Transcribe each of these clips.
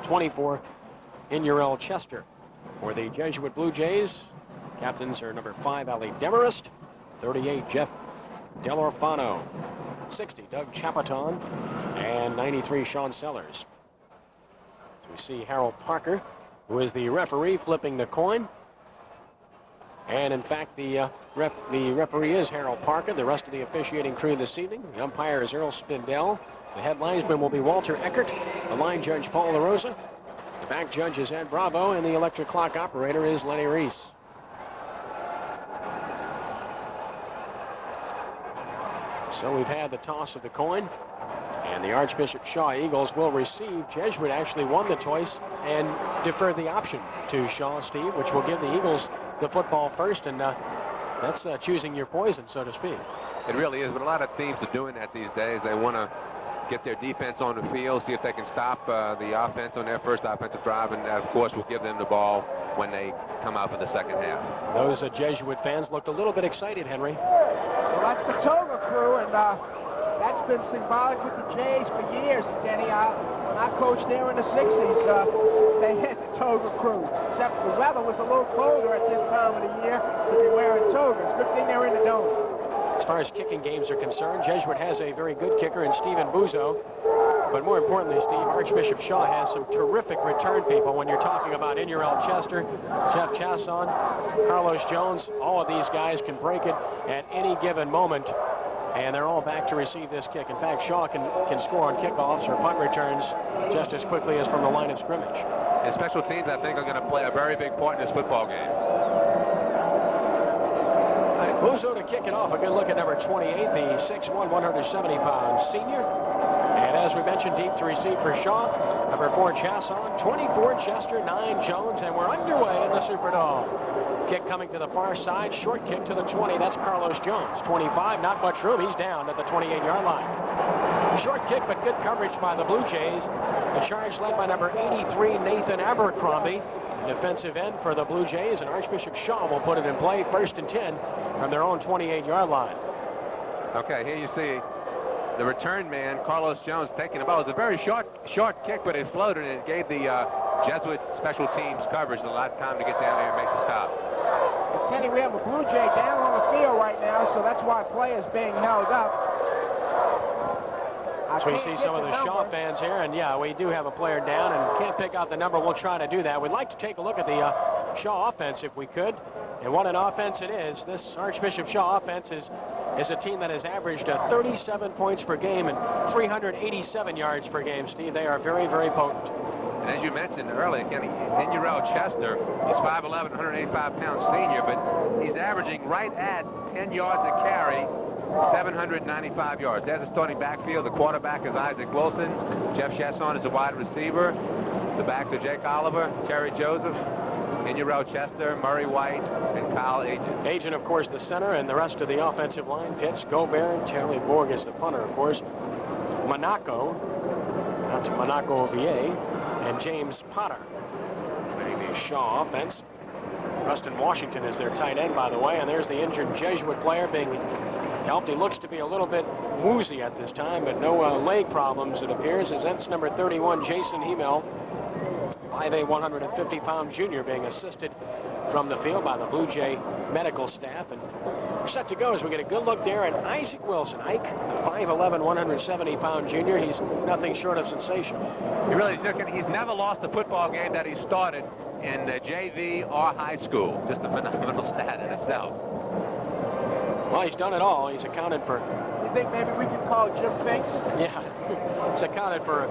24, Inurel Chester. For the Jesuit Blue Jays, captains are number 5, Ali Demarest, 38, Jeff Delorfano, 60, Doug Chapaton, and 93, Sean Sellers. We see Harold Parker, who is the referee, flipping the coin. And in fact, the referee is Harold Parker. The rest of the officiating crew this evening, the umpire is Earl Spindell. The head linesman will be Walter Eckert. The line judge, Paul LaRosa. The back judge is Ed Bravo, and the electric clock operator is Lenny Reese. So we've had the toss of the coin, and the Archbishop Shaw Eagles will receive. Jesuit actually won the choice and deferred the option to Shaw, Steve, which will give the Eagles the football first, and that's choosing your poison, so to speak. It really is, but a lot of teams are doing that these days. They want to get their defense on the field, see if they can stop the offense on their first offensive drive, and of course we'll give them the ball when they come out for the second half. Those Jesuit fans looked a little bit excited, Henry. Well, that's the Toga crew, and that's been symbolic with the Jays for years, Kenny. When I coached there in the 60s, they had the Toga crew, except the weather was a little colder at this time of the year to be wearing togas. Good thing they're in the dome. As far as kicking games are concerned, Jesuit has a very good kicker in Stephen Buzo. But more importantly, Steve, Archbishop Shaw has some terrific return people when you're talking about Inurel Chester, Jeff Chasson, Carlos Jones. All of these guys can break it at any given moment, and they're all back to receive this kick. In fact, Shaw can score on kickoffs or punt returns just as quickly as from the line of scrimmage. And special teams, I think, are going to play a very big part in this football game. Buzo to kick it off. A good look at number 28, the 6'1", 170-pound senior. And as we mentioned, deep to receive for Shaw. Number 4, Chasson. 24, Chester. 9, Jones. And we're underway in the Superdome. Kick coming to the far side. Short kick to the 20. That's Carlos Jones. 25, not much room. He's down at the 28-yard line. Short kick, but good coverage by the Blue Jays. The charge led by number 83, Nathan Abercrombie. Defensive end for the Blue Jays, and Archbishop Shaw will put it in play, 1st and 10 from their own 28-yard line. Okay, here you see the return man, Carlos Jones, taking the ball. It was a very short kick, but it floated, and it gave the Jesuit special teams coverage a lot of time to get down there and make the stop. Well, Kenny, we have a Blue Jay down on the field right now, so that's why play is being held up. So we see some of the Shaw fans here, and yeah, we do have a player down and can't pick out the number. We'll try to do that. We'd like to take a look at the Shaw offense if we could, and what an offense it is. This Archbishop Shaw offense is a team that has averaged 37 points per game and 387 yards per game, Steve. They are very, very potent. And as you mentioned earlier, Kenny, Inurel Chester is 5'11", 185-pound senior, but he's averaging right at 10 yards a carry, 795 yards. There's a starting backfield. The quarterback is Isaac Wilson. Jeff Chasson is a wide receiver. The backs are Jake Oliver, Terry Joseph, Inurel Chester, Murray White, and Kyle Agent. Agent, of course, the center, and the rest of the offensive line. Pitts, Gobert, Charlie Borg is the punter, of course. Monaco, out to Monaco VA, and James Potter leading the Shaw offense. Rustin Washington is their tight end, by the way, and there's the injured Jesuit player being helped. He looks to be a little bit woozy at this time, but no leg problems, it appears, as that's number 31, Jason Hemel, 5'8", 150-pound junior, being assisted from the field by the Blue Jay medical staff. And we're set to go as we get a good look there at Isaac Wilson. Ike, the 5'11", 170-pound junior. He's nothing short of sensational. He really is. He's never lost a football game that he started in JV or high school. Just a phenomenal stat in itself. Well, he's done it all. He's accounted for... You think maybe we could call Jim Finks? Yeah. He's accounted for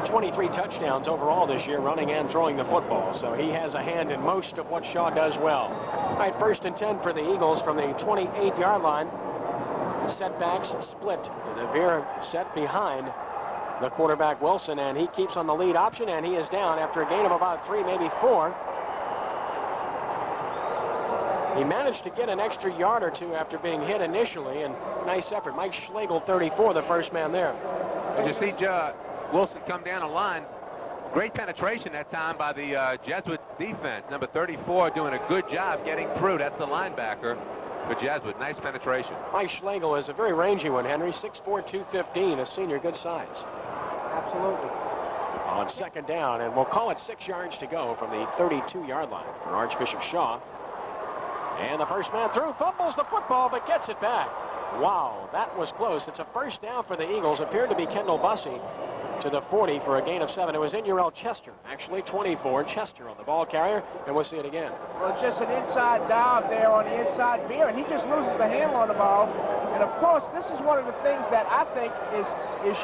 23 touchdowns overall this year, running and throwing the football. So he has a hand in most of what Shaw does well. All right, 1st and 10 for the Eagles from the 28-yard line. Setbacks split. The Veer set behind the quarterback Wilson, and he keeps on the lead option, and he is down after a gain of about 3, maybe 4. He managed to get an extra yard or 2 after being hit initially, and nice effort. Mike Schlegel, 34, the first man there. As you see Wilson come down the line, great penetration that time by the Jesuit defense. Number 34 doing a good job getting through. That's the linebacker for Jesuit. Nice penetration. Mike Schlegel is a very rangy one, Henry. 6'4", 215, a senior, good size. Absolutely. on second down, and we'll call it 6 yards to go from the 32-yard line for Archbishop Shaw. And the first man through fumbles the football, but gets it back. Wow, that was close. It's a first down for the Eagles. Appeared to be Kendall Bussey to the 40 for a gain of 7. It was Inurel Chester, actually 24. Chester on the ball carrier, and we'll see it again. Well, it's just an inside dive there on the inside veer, and he just loses the handle on the ball. And of course, this is one of the things that I think is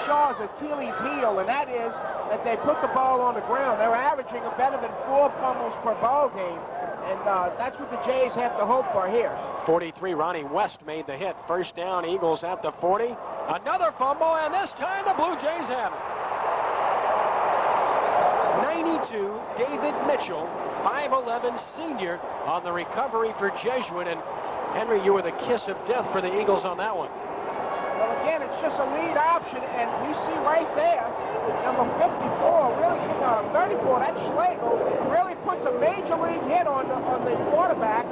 Shaw's Achilles heel, and that is that they put the ball on the ground. They're averaging better than 4 fumbles per ball game, and that's what the Jays have to hope for here. 43, Ronnie West made the hit. First down, Eagles at the 40. Another fumble, and this time the Blue Jays have it. 92, David Mitchell, 5'11", senior on the recovery for Jesuit. And Henry, you were the kiss of death for the Eagles on that one. Well, again, it's just a lead option, and you see right there, number 54, really, 34, that Schlegel really puts a major league hit on the quarterback,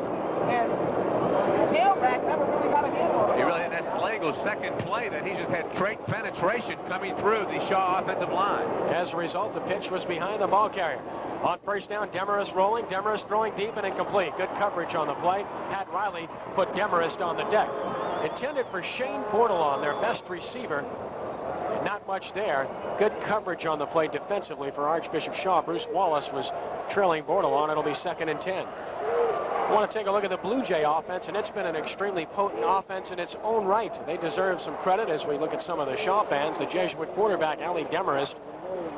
and the tailback never really got a handle on it. He really, and that's Schlegel's second play that he just had great penetration coming through the Shaw offensive line. As a result, the pitch was behind the ball carrier. On first down, Demarest rolling. Demarest throwing deep and incomplete. Good coverage on the play. Pat Riley put Demarest on the deck. Intended for Shane Bordelon, their best receiver. And not much there. Good coverage on the play defensively for Archbishop Shaw. Bruce Wallace was trailing Bordelon. It'll be 2nd and 10. I want to take a look at the Blue Jay offense, and it's been an extremely potent offense in its own right. They deserve some credit as we look at some of the Shaw fans. The Jesuit quarterback, Ali Demarest,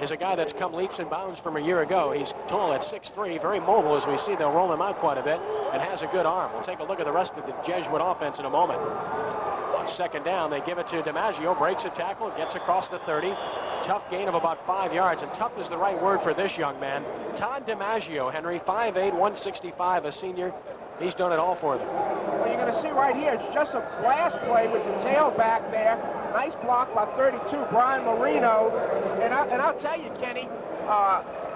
is a guy that's come leaps and bounds from a year ago. He's tall at 6'3", very mobile as we see. They'll roll him out quite a bit, and has a good arm. We'll take a look at the rest of the Jesuit offense in a moment. On second down, they give it to DiMaggio, breaks a tackle, gets across the 30. Tough gain of about 5 yards, and tough is the right word for this young man. Todd DiMaggio, Henry, 5'8", 165, a senior. He's done it all for them. Well, you're going to see right here, it's just a blast play with the tailback there. Nice block by 32, Brian Marino. And I'll tell you, Kenny,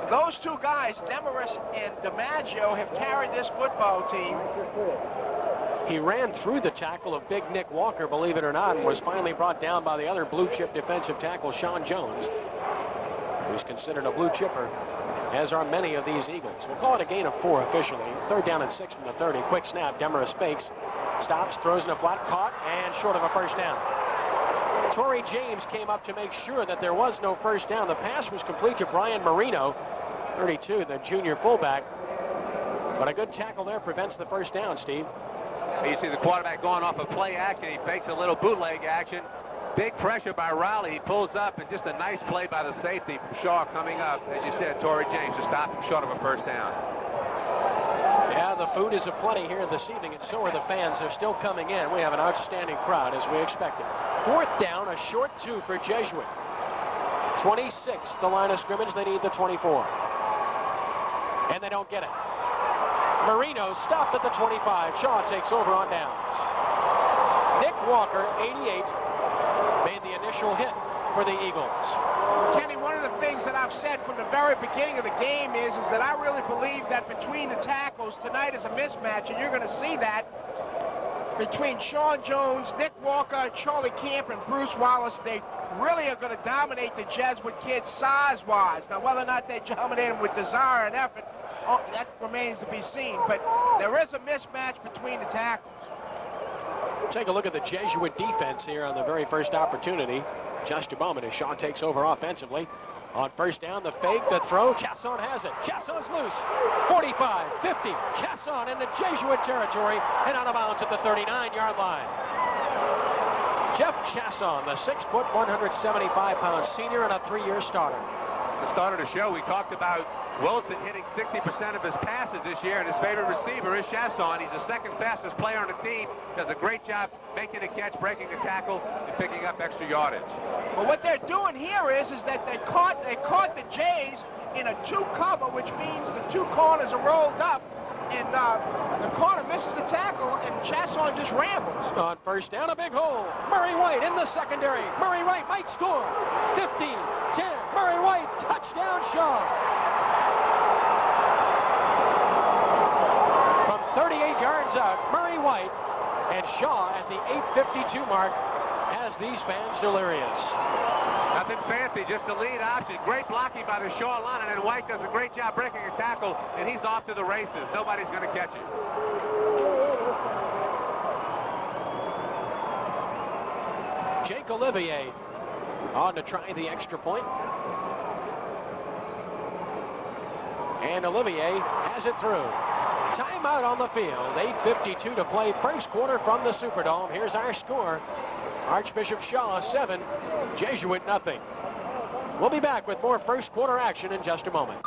those two guys, Demarest and DiMaggio, have carried this football team. He ran through the tackle of big Nick Walker, believe it or not, and was finally brought down by the other blue chip defensive tackle, Sean Jones, who's considered a blue chipper, as are many of these Eagles. We'll call it a gain of 4 officially. 3rd down and 6 from the 30. Quick snap. Demarest fakes, stops, throws in a flat, caught, and short of a first down. Torrey James came up to make sure that there was no first down. The pass was complete to Brian Marino, 32, the junior fullback. But a good tackle there prevents the first down, Steve. You see the quarterback going off a play action. He fakes a little bootleg action. Big pressure by Riley. He pulls up, and just a nice play by the safety from Shaw coming up. As you said, Torrey James to stop him short of a first down. Yeah, the food is aplenty here this evening, and so are the fans. They're still coming in. We have an outstanding crowd, as we expected. 4th down, a short 2 for Jesuit. 26, the line of scrimmage. They need the 24. And they don't get it. Marino stopped at the 25. Shaw takes over on downs. Nick Walker, 88, made the initial hit for the Eagles. Kenny, one of the things that I've said from the very beginning of the game is that I really believe that between the tackles tonight is a mismatch, and you're going to see that between Sean Jones, Nick Walker, Charlie Camp, and Bruce Wallace. They really are going to dominate the Jesuit kids size-wise. Now, whether or not they dominate them with desire and effort, that remains to be seen. But there is a mismatch between the tackles. Take a look at the Jesuit defense here on the very first opportunity. Just a moment as Shaw takes over offensively. On first down, the fake, the throw. Chasson has it. Chasson's loose. 45, 50. Chasson in the Jesuit territory and out of bounds at the 39-yard line. Jeff Chasson, the 6', 175-pound senior and a 3-year starter. At the start of the show, we talked about Wilson hitting 60% of his passes this year, and his favorite receiver is Chasson. He's the 2nd fastest player on the team. Does a great job making a catch, breaking a tackle, and picking up extra yardage. Well, what they're doing here is that they caught the Jays in a 2 cover, which means the 2 corners are rolled up, and the corner misses the tackle, and Chasson just rambles. On first down, a big hole. Murray White in the secondary. Murray White might score. 15, 10. Murray White, touchdown Shaw. From 38 yards out, Murray White, and Shaw at the 8:52 mark has these fans delirious. Nothing fancy, just the lead option. Great blocking by the Shaw line, and then White does a great job breaking a tackle, and he's off to the races. Nobody's going to catch him. Jake Olivier on to try the extra point. And Olivier has it through. Timeout on the field. 8:52 to play, first quarter from the Superdome. Here's our score. Archbishop Shaw 7, Jesuit nothing. We'll be back with more first quarter action in just a moment.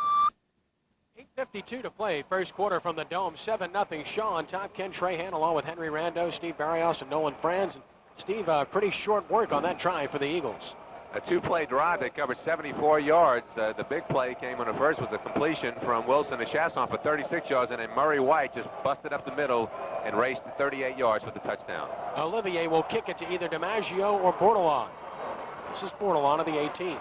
8:52 to play, first quarter from the Dome, 7-0 Shaw on top. Ken Trahan along with Henry Rando, Steve Barrios, and Nolan Franz. And Steve, pretty short work on that try for the Eagles. A two-play drive that covered 74 yards. The big play came on the first was a completion from Wilson to Chasson for 36 yards, and then Murray White just busted up the middle and raced to 38 yards for the touchdown. Olivier will kick it to either DiMaggio or Bordelon. This is Bordelon of the 18.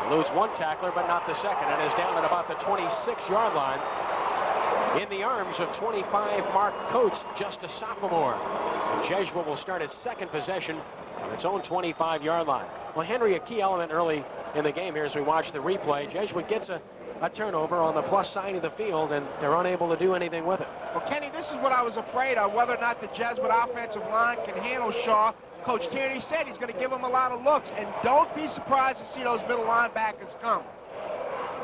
Lose one tackler, but not the second, and is down at about the 26-yard line in the arms of 25 Mark Coates, just a sophomore. And Jesuit will start its second possession on its own 25-yard line. Well, Henry, a key element early in the game here as we watch the replay. Jesuit gets a turnover on the plus side of the field, and they're unable to do anything with it. Well, Kenny, this is what I was afraid of, whether or not the Jesuit offensive line can handle Shaw. Coach Tierney said he's going to give him a lot of looks, and don't be surprised to see those middle linebackers come.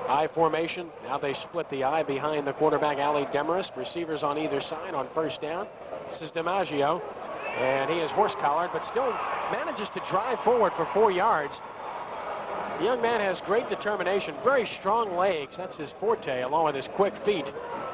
I formation. Now they split the I behind the quarterback, Ali Demarest. Receivers on either side on first down. This is DiMaggio, and he is horse-collared, but still manages to drive forward for 4 yards. The young man has great determination, very strong legs. That's his forte, along with his quick feet.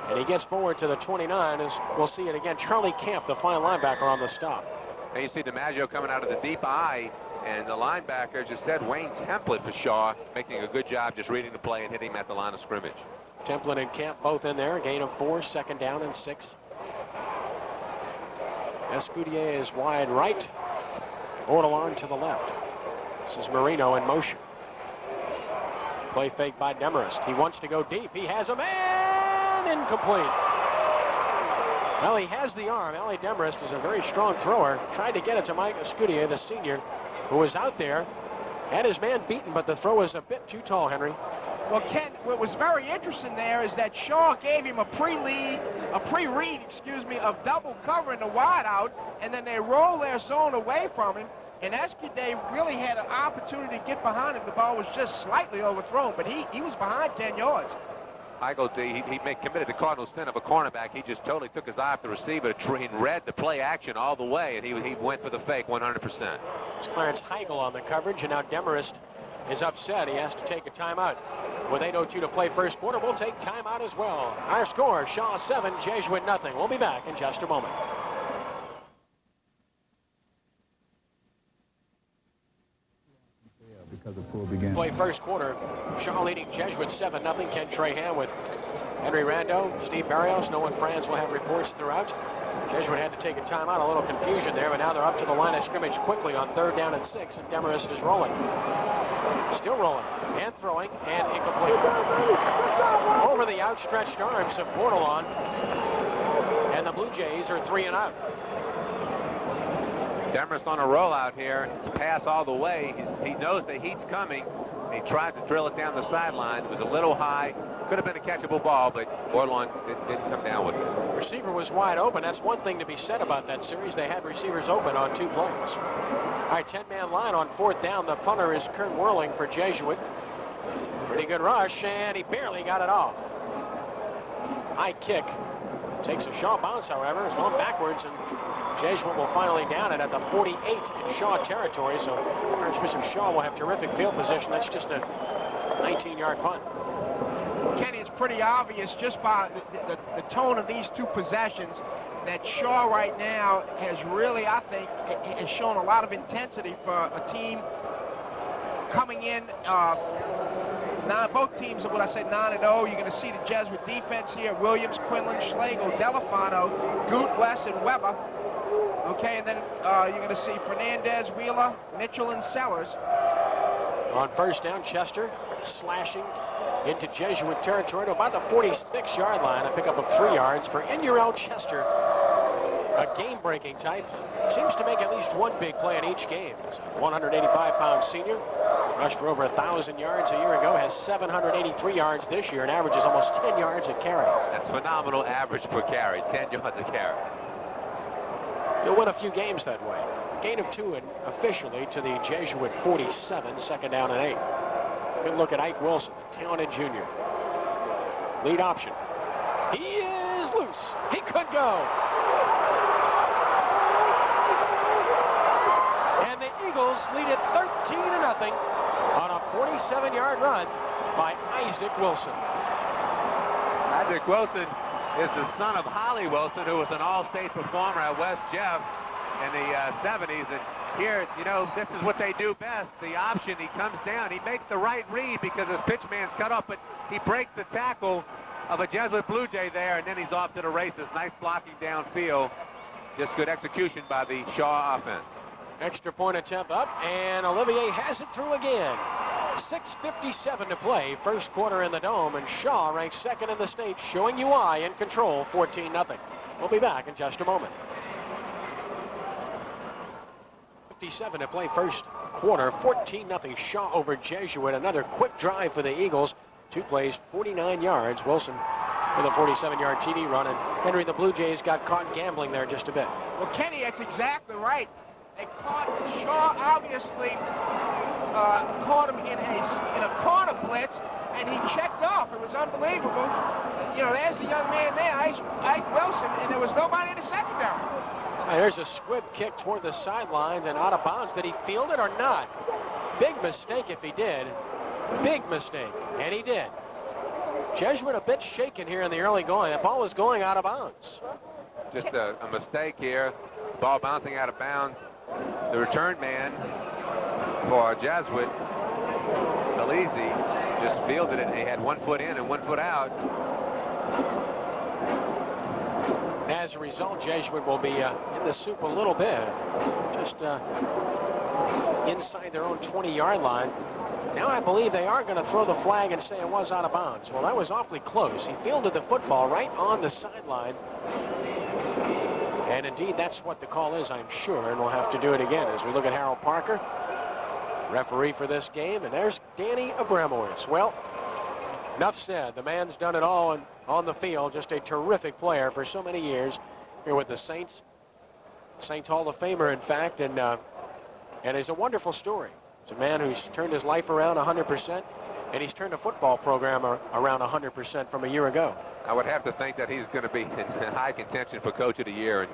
And he gets forward to the 29, as we'll see it again. Charlie Camp, the fine linebacker, on the stop. And you see DiMaggio coming out of the deep I, and the linebacker just said Wayne Templin for Shaw, making a good job just reading the play and hitting him at the line of scrimmage. Templin and Camp both in there. Gain of 4, second down and 6. Escudier is wide right. Bordelon to the left. This is Marino in motion. Play fake by Demarest. He wants to go deep. He has a man. Incomplete. Well, he has the arm. Ali Demarest is a very strong thrower. Tried to get it to Mike Escudier, the senior, who was out there. Had his man beaten, but the throw was a bit too tall, Henry. Well, Ken, what was very interesting there is that Shaw gave him a pre-read, of double covering the wide out, and then they roll their zone away from him, and Escudier really had an opportunity to get behind him. The ball was just slightly overthrown, but he was behind 10 yards. Heigl, he committed the Cardinals' sin of a cornerback. He just totally took his eye off the receiver and read the play action all the way, and he went for the fake 100%. It's Clarence Heigl on the coverage, and now Demarest is upset. He has to take a timeout. With 8:02 to play first quarter, we'll take timeout as well. Our score, Shaw 7, Jesuit nothing. We'll be back in just a moment. Play first quarter. Shaw leading Jesuit 7-0. Ken Trahan with Henry Rando, Steve Barrios. Nolan Franz will have reports throughout. Jesuit had to take a timeout. A little confusion there, but now they're up to the line of scrimmage quickly on 3rd down and 6, and Demarest is rolling. Still rolling and throwing and incomplete. Over the outstretched arms of Bordelon, and the Blue Jays are 3 and out. Demarest on a rollout here. It's pass all the way. He knows the heat's coming. He tried to drill it down the sideline. It was a little high. Could have been a catchable ball, but Bordelon didn't come down with it. Receiver was wide open. That's one thing to be said about that series. They had receivers open on 2 plays. All right, 10-man line on 4th down. The punter is Kurt Whirling for Jesuit. Pretty good rush, and he barely got it off. High kick. Takes a Shaw bounce, however. It's gone backwards, and Jesuit will finally down it at the 48 in Shaw territory. So Archbishop Shaw will have terrific field position. That's just a 19-yard punt. Kenny, it's pretty obvious just by the tone of these 2 possessions that Shaw right now has really, I think, has shown a lot of intensity for a team coming in. Both teams are, 9-0. You're going to see the Jesuit defense here. Williams, Quinlan, Schlegel, Delafano, Goot, West, and Weber. Okay, and then you're going to see Fernandez, Wheeler, Mitchell, and Sellers. On first down, Chester slashing into Jesuit territory to about the 46-yard line. A pickup of 3 yards for Indurell Chester. a game-breaking type. Seems to make at least one big play in each game. He's a 185-pound senior. Rushed for over 1,000 yards a year ago. Has 783 yards this year and averages almost 10 yards a carry. That's phenomenal average per carry, 10 yards a carry. You'll win a few games that way. Gain of 2 and officially to the Jesuit 47, 2nd down and 8. Good look at Ike Wilson, the talented junior. Lead option. He is loose. He could go. And the Eagles lead it 13-0 on a 47-yard run by Isaac Wilson. Isaac Wilson is the son of Holly Wilson, who was an all-state performer at West Jeff in the 70s. And here, you know, this is what they do best. The option, he comes down. He makes the right read because his pitch man's cut off, but he breaks the tackle of a Jesuit Blue Jay there, and then he's off to the races. Nice blocking downfield. Just good execution by the Shaw offense. Extra point attempt up, and Olivier has it through again. 6:57 to play, first quarter in the Dome, and Shaw ranks 2nd in the state, showing UI in control, 14-0. We'll be back in just a moment. 57 to play, first quarter, 14-0 Shaw over Jesuit. Another quick drive for the Eagles. 2 plays, 49 yards. Wilson with a 47-yard TD run, and Henry, the Blue Jays got caught gambling there just a bit. Well, Kenny, that's exactly right. They caught Shaw, obviously caught him in a corner blitz, and he checked off. It was unbelievable. You know, there's the young man there, Ike Wilson, and there was nobody in the secondary. There's a squib kick toward the sidelines and out of bounds. Did he field it or not? Big mistake if he did. Big mistake, and he did. Jesuit a bit shaken here in the early going. The ball was going out of bounds. Just a mistake here. Ball bouncing out of bounds. The return man for Jesuit, Belize, just fielded it, and he had 1 foot in and 1 foot out. As a result, Jesuit will be in the soup a little bit. Just inside their own 20-yard line. Now I believe they are going to throw the flag and say it was out of bounds. Well, that was awfully close. He fielded the football right on the sideline. And indeed, that's what the call is, I'm sure, and we'll have to do it again as we look at Harold Parker, referee for this game, and there's Danny Abramowitz. Well, enough said. The man's done it all on the field. Just a terrific player for so many years here with the Saints. Saints Hall of Famer, in fact, and it's a wonderful story. It's a man who's turned his life around 100%, and he's turned a football program around 100% from a year ago. I would have to think that he's going to be in high contention for Coach of the Year in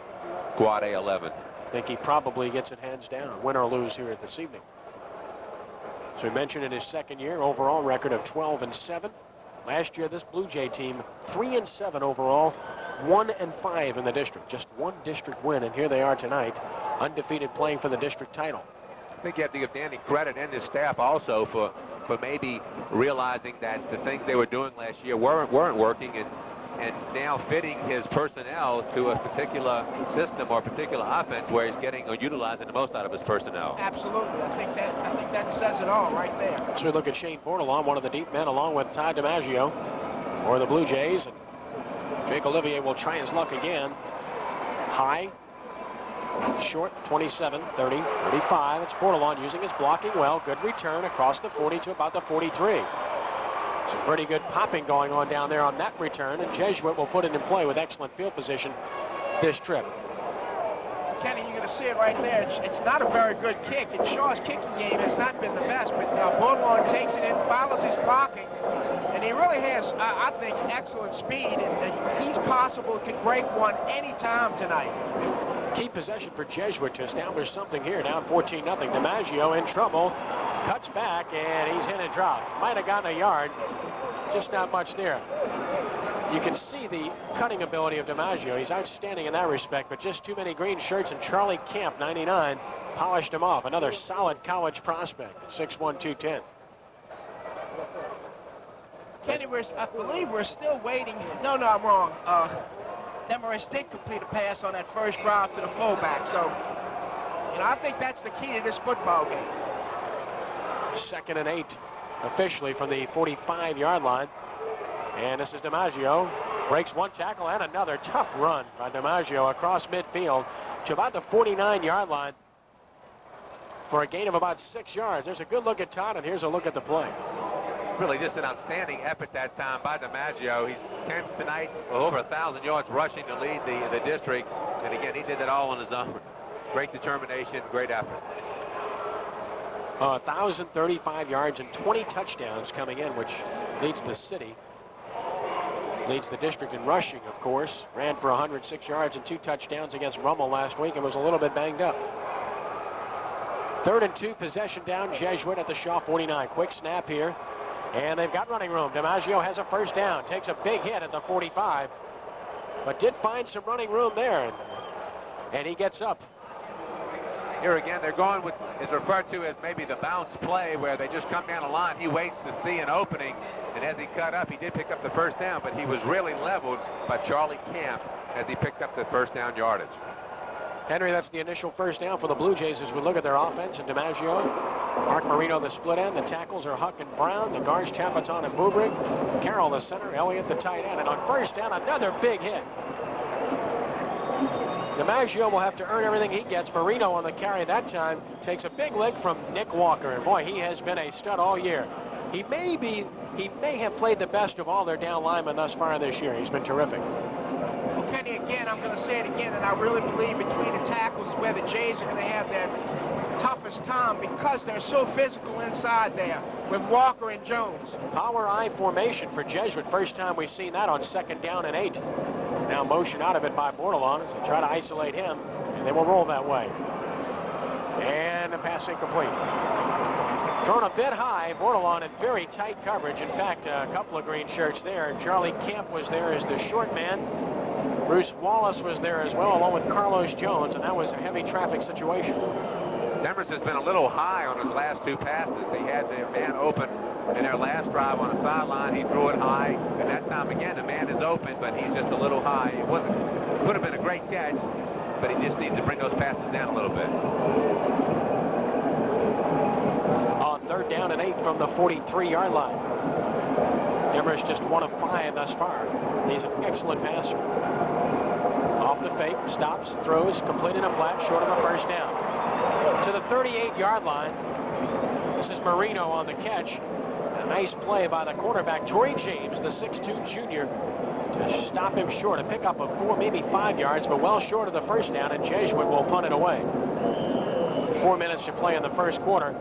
Quad A11. I think he probably gets it hands down, win or lose here this evening. So we mentioned in his second year, overall record of 12-7. Last year, this Blue Jay team, 3-7 overall, 1-5 in the district. Just one district win, and here they are tonight, undefeated, playing for the district title. I think you have to give Danny credit and his staff also for maybe realizing that the things they were doing last year weren't working, and now fitting his personnel to a particular system or particular offense where he's getting or utilizing the most out of his personnel. Absolutely. I think that says it all right there. So we look at Shane Bordelon, one of the deep men, along with Todd DiMaggio for the Blue Jays. And Jake Olivier will try his luck again. High, short, 27, 30, 35. It's Bordelon using his blocking well. Good return across the 40 to about the 43. Some pretty good popping going on down there on that return, and Jesuit will put it in play with excellent field position this trip. Kenny, you're going to see it right there. It's not a very good kick, and Shaw's kicking game has not been the best, but Bordelon takes it in, follows his blocking, and he really has, I think, excellent speed, and he's possible could break one anytime tonight. Key possession for Jesuit to establish something here, down 14-0. DiMaggio in trouble, cuts back, and he's hit and dropped. Might have gotten a yard, just not much there. You can see the cutting ability of DiMaggio. He's outstanding in that respect, but just too many green shirts, and Charlie Camp, 99, polished him off. Another solid college prospect at 6'1", 210. Kenny, I believe we're still waiting. No, I'm wrong. Demarest did complete a pass on that first drive to the fullback, so I think that's the key to this football game. 2nd and 8 officially from the 45-yard line. And this is DiMaggio Breaks one tackle and another. Tough run by DiMaggio across midfield to about the 49-yard line for a gain of about 6 yards. There's a good look at Todd, and here's a look at the play. Really just an outstanding effort that time by DiMaggio. He's 10th tonight, over 1,000 yards rushing to lead the district. And again, he did that all on his own. Great determination, great effort. 1,035 yards and 20 touchdowns coming in, which leads the city. Leads the district in rushing, of course. Ran for 106 yards and 2 touchdowns against Rummel last week and was a little bit banged up. 3rd and 2, possession down, Jesuit at the Shaw 49. Quick snap here, and they've got running room. DiMaggio has a first down, takes a big hit at the 45, but did find some running room there, and he gets up. Here again, they're going with is referred to as maybe the bounce play, where they just come down the line. He waits to see an opening, and as he cut up, he did pick up the first down, but he was really leveled by Charlie Camp as he picked up the first down yardage. Henry, that's the initial first down for the Blue Jays as we look at their offense. And DiMaggio, Mark Marino the split end. The tackles are Huck and Brown. The guards, Chapaton and Bubrick. Carroll the center. Elliott the tight end. And on first down, another big hit. DiMaggio will have to earn everything he gets. Marino on the carry that time takes a big lick from Nick Walker. And boy, he has been a stud all year. He may have played the best of all their down linemen thus far this year. He's been terrific. Well, Kenny, again, I'm going to say it again, and I really believe between the tackles where the Jays are going to have their toughest time because they're so physical inside there with Walker and Jones. Power I formation for Jesuit. First time we've seen that on 2nd down and 8. Now motion out of it by Bordelon as they try to isolate him, and they will roll that way. And the pass incomplete. Thrown a bit high. Bordelon in very tight coverage. In fact, a couple of green shirts there. Charlie Camp was there as the short man. Bruce Wallace was there as well, along with Carlos Jones, and that was a heavy traffic situation. Demers has been a little high on his last 2 passes. He had the man open in their last drive on the sideline. He threw it high, and that time again the man is open, but he's just a little high. It would have been a great catch, but he just needs to bring those passes down a little bit. On 3rd down and 8 from the 43-yard line. Demers just 1 of 5 thus far. He's an excellent passer. Off the fake, stops, throws, complete in a flat, short of a first down. To the 38-yard line. This is Marino on the catch. A nice play by the quarterback, Torrey James, the 6'2 junior, to stop him short. A pickup of 4, maybe 5 yards, but well short of the first down, and Jesuit will punt it away. 4 minutes to play in the first quarter.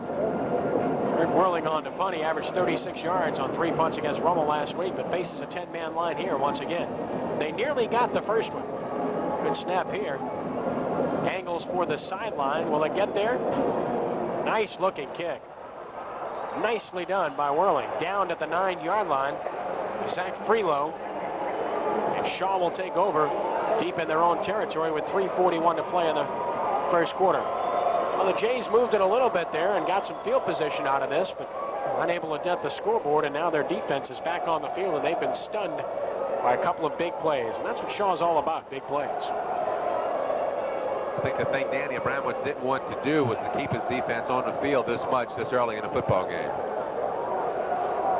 Rick Whirling on to punt. He averaged 36 yards on 3 punts against Rummel last week, but faces a 10-man line here once again. They nearly got the first one. Good snap here. Angles for the sideline. Will it get there? Nice looking kick. Nicely done by Whirling. Down at the 9-yard line. Zach Freelow. And Shaw will take over deep in their own territory with 3:41 to play in the first quarter. Well, the Jays moved it a little bit there and got some field position out of this, but unable to dent the scoreboard, and now their defense is back on the field, and they've been stunned by a couple of big plays. And that's what Shaw's all about, big plays. I think the thing Danny Abramowitz didn't want to do was to keep his defense on the field this early in a football game.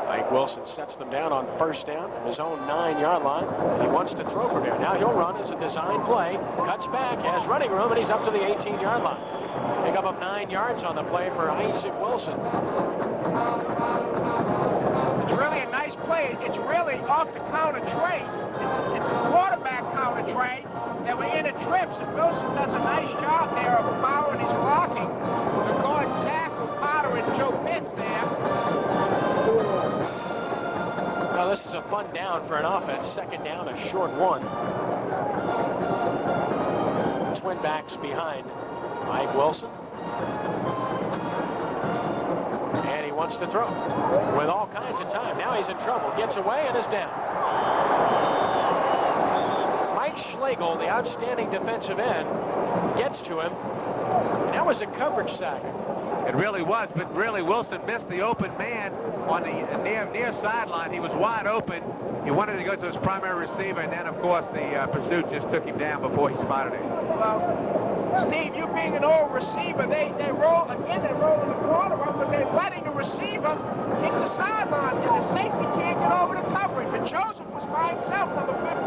Mike Wilson sets them down on first down from his own 9-yard line. He wants to throw from here. Now he'll run as a design play, cuts back, has running room, and he's up to the 18-yard line. Pick up 9 yards on the play for Isaac Wilson. It's really a nice play. It's really off the counter tray. It's a quarterback counter tray that were in a trips, and Wilson does a nice job there of powering his blocking. The guard tackle Potter and Joe Pitts there. Now this is a fun down for an offense. 2nd down, a short 1. Twin backs behind Mike Wilson. And he wants to throw with all kinds of time. Now he's in trouble. Gets away and is down. Mike Schlegel, the outstanding defensive end, gets to him. And that was a coverage sack. It really was, but really Wilson missed the open man on the near sideline. He was wide open. He wanted to go to his primary receiver, and then, of course, the pursuit just took him down before he spotted him. Well, Steve, you being an old receiver, they roll in the corner, but they're letting the receiver hit the sideline, and the safety can't get over the coverage. But Joseph was by himself, number 15.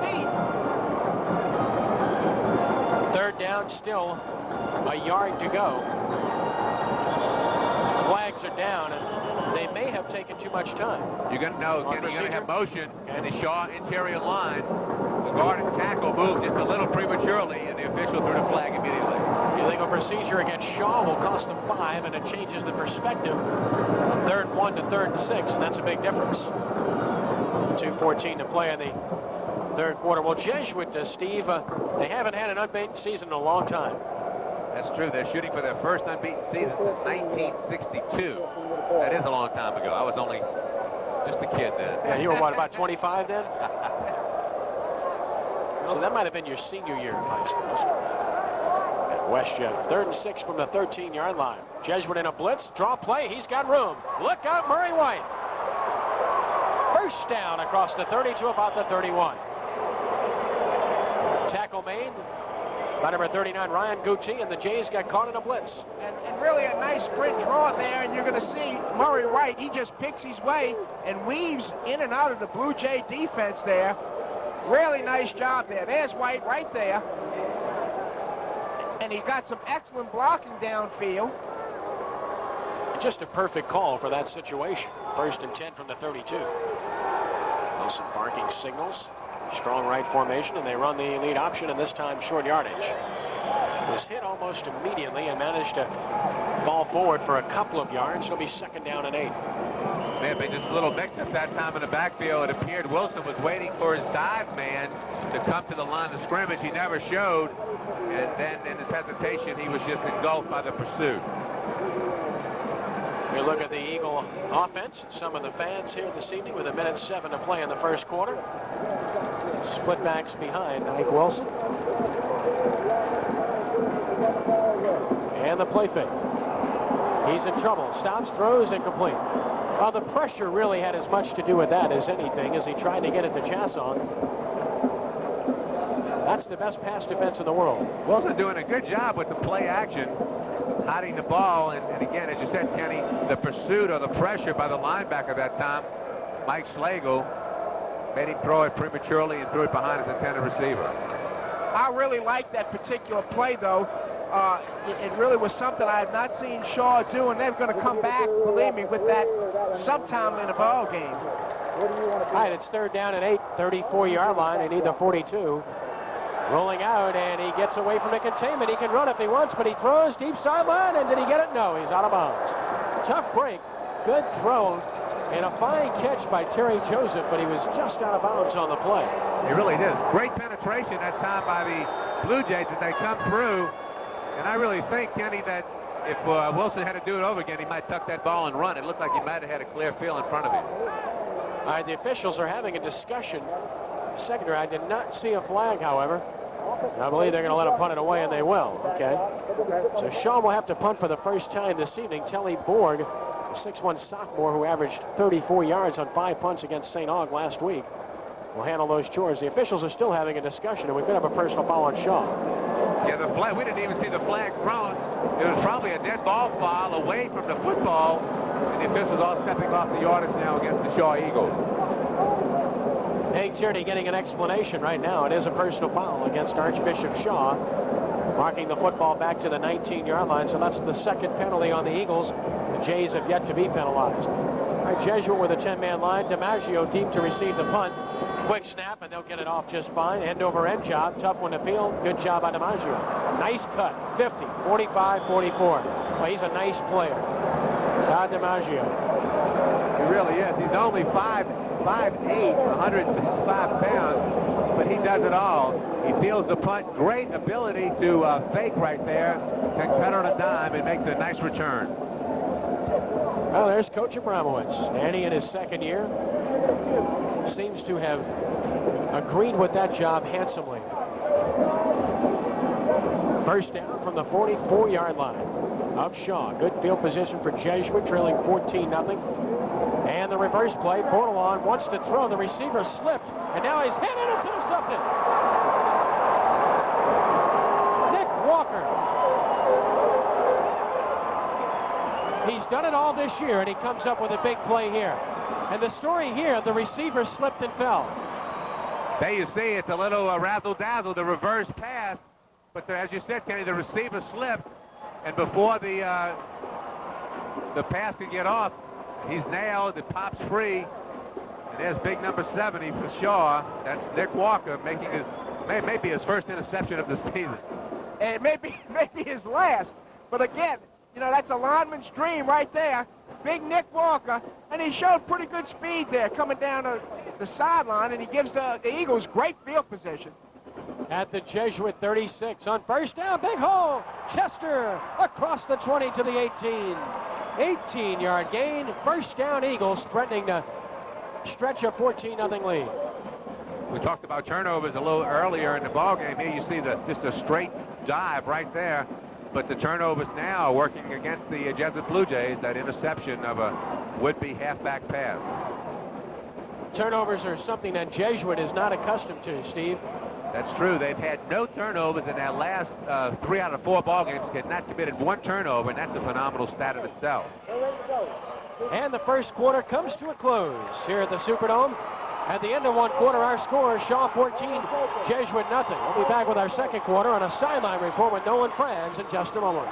Third down, still a yard to go. Flags are down, and they may have taken too much time. You're going to know, Kenny, you're going to have motion, and the Shaw interior line, the guard and tackle moved just a little prematurely, and the official threw the flag immediately. You think a procedure against Shaw will cost them 5, and it changes the perspective from 3rd and 1 to 3rd and 6, and that's a big difference. 2:14 to play in the third quarter. Well, Jesuit, Steve, they haven't had an unbeaten season in a long time. That's true. They're shooting for their first unbeaten season since 1962. That is a long time ago. I was only just a kid then. Yeah, you were what, about 25 then? So that might have been your senior year in high school. And WestJet, 3rd and 6 from the 13-yard line. Jesuit in a blitz, draw play. He's got room. Look out, Murray White. First down across the 30 to about the 31. Tackle made by number 39, Ryan Gucci, and the Jays got caught in a blitz. And really a nice sprint draw there, and you're going to see Murray White, he just picks his way and weaves in and out of the Blue Jay defense there. Really nice job there. There's White right there. And he got some excellent blocking downfield. Just a perfect call for that situation. 1st and 10 from the 32. Wilson barking signals. Strong right formation, and they run the lead option, and this time short yardage. Was hit almost immediately and managed to fall forward for a couple of yards. It'll be 2nd down and 8. May have been just a little mix-up that time in the backfield. It appeared Wilson was waiting for his dive man to come to the line of scrimmage. He never showed, and then in his hesitation, he was just engulfed by the pursuit. We look at the Eagle offense. Some of the fans here this evening with 1:07 to play in the first quarter. Split backs behind Ike Wilson. And the play fake. He's in trouble. Stops, throws, incomplete. Well, the pressure really had as much to do with that as anything as he tried to get it to Chasson. That's the best pass defense in the world. Wilson doing a good job with the play action, hiding the ball, and again, as you said, Kenny, the pursuit or the pressure by the linebacker that time, Mike Schlegel, made him throw it prematurely and threw it behind his intended receiver. I really like that particular play, though. It really was something I have not seen Shaw do, and they're going to come back, believe me, with that sometime in the ball game. All right, it's 3rd down and 8, 34-yard line. They need the 42. Rolling out, and he gets away from the containment. He can run if he wants, but he throws deep sideline, and did he get it? No, he's out of bounds. Tough break, good throw, and a fine catch by Terry Joseph, but he was just out of bounds on the play. He really did. Great penetration that time by the Blue Jays as they come through. And I really think, Kenny, that if Wilson had to do it over again, he might tuck that ball and run. It looked like he might have had a clear field in front of him. All right, the officials are having a discussion. Secondary, I did not see a flag, however. I believe they're going to let him punt it away, and they will. Okay. So Shaw will have to punt for the first time this evening. Telly Borg, a 6'1" sophomore who averaged 34 yards on 5 punts against St. Aug last week, will handle those chores. The officials are still having a discussion, and we could have a personal foul on Shaw. Yeah, the flag, we didn't even see the flag thrown. It was probably a dead ball foul away from the football, and the officials all stepping off the yardage now against the Shaw Eagles. Hank Tierney getting an explanation right now. It is a personal foul against Archbishop Shaw, marking the football back to the 19-yard line, so that's the 2nd penalty on the Eagles. The Jays have yet to be penalized. All right, Jesuit with a 10-man line. DiMaggio deep to receive the punt. Quick snap, and they'll get it off just fine. End-over-end job. Tough one to field. Good job by DiMaggio. Nice cut. 50, 45, 44. Well, he's a nice player. Todd DiMaggio. He really is. He's only 5'8", 165 pounds, but he does it all. He feels the punt. Great ability to fake right there. Can cut on a dime and makes a nice return. Well, there's Coach Abramowitz. Danny in his 2nd year seems to have agreed with that job handsomely. First down from the 44-yard line of Shaw. Good field position for Jesuit, trailing 14-0. And the reverse play. Bordelon wants to throw. The receiver slipped, and now he's hit, and it's intercepted. Nick Walker. He's done it all this year, and he comes up with a big play here. And the story here, the receiver slipped and fell. There you see, it's a little razzle-dazzle, the reverse pass. but there, as you said, Kenny, the receiver slipped, and before the pass could get off, he's nailed. It pops free, and there's big number 70 for Shaw. That's Nick Walker making maybe his first interception of the season. And maybe his last. But again, you know, that's a lineman's dream right there. Big Nick Walker, and he showed pretty good speed there coming down the sideline, and he gives the Eagles great field position. At the Jesuit 36 on first down, big hole. Chester across the 20 to the 18. 18-yard gain. First down, Eagles threatening to stretch a 14-0 lead. We talked about turnovers a little earlier in the ball game. Here you see just a straight dive right there. But the turnovers now are working against the Jesuit Blue Jays, that interception of a would-be halfback pass. Turnovers are something that Jesuit is not accustomed to, Steve. That's true. They've had no turnovers in their last 3 out of 4 ball games. They've not committed 1 turnover, and that's a phenomenal stat in itself. And the first quarter comes to a close here at the Superdome. At the end of one quarter, our score, Shaw 14, Jesuit nothing. We'll be back with our second quarter on a sideline report with Nolan Franz in just a moment.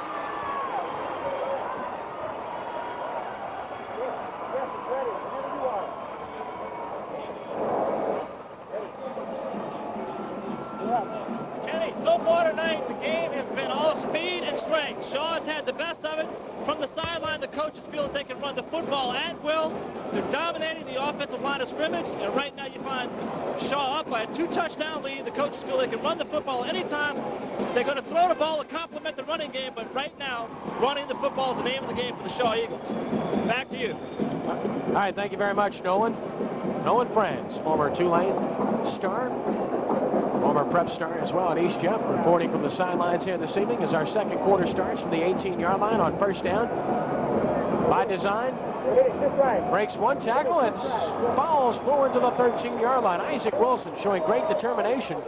Kenny, so far tonight, the game has been all speed and strength. Shaw's had the best of it. From the sideline, the coaches feel that they can run the football at will. They're dominating the offensive line of scrimmage, and right now you find Shaw up by a 2-touchdown lead. The coaches feel they can run the football anytime. They're going to throw the ball to complement the running game, but right now, running the football is the name of the game for the Shaw Eagles. Back to you. All right, thank you very much, Nolan. Nolan Franz, former Tulane star, former prep star as well at East Jeff, reporting from the sidelines here this evening as our second quarter starts from the 18-yard line on first down. By design, breaks one tackle and fouls forward to the 13-yard line. Isaac Wilson showing great determination,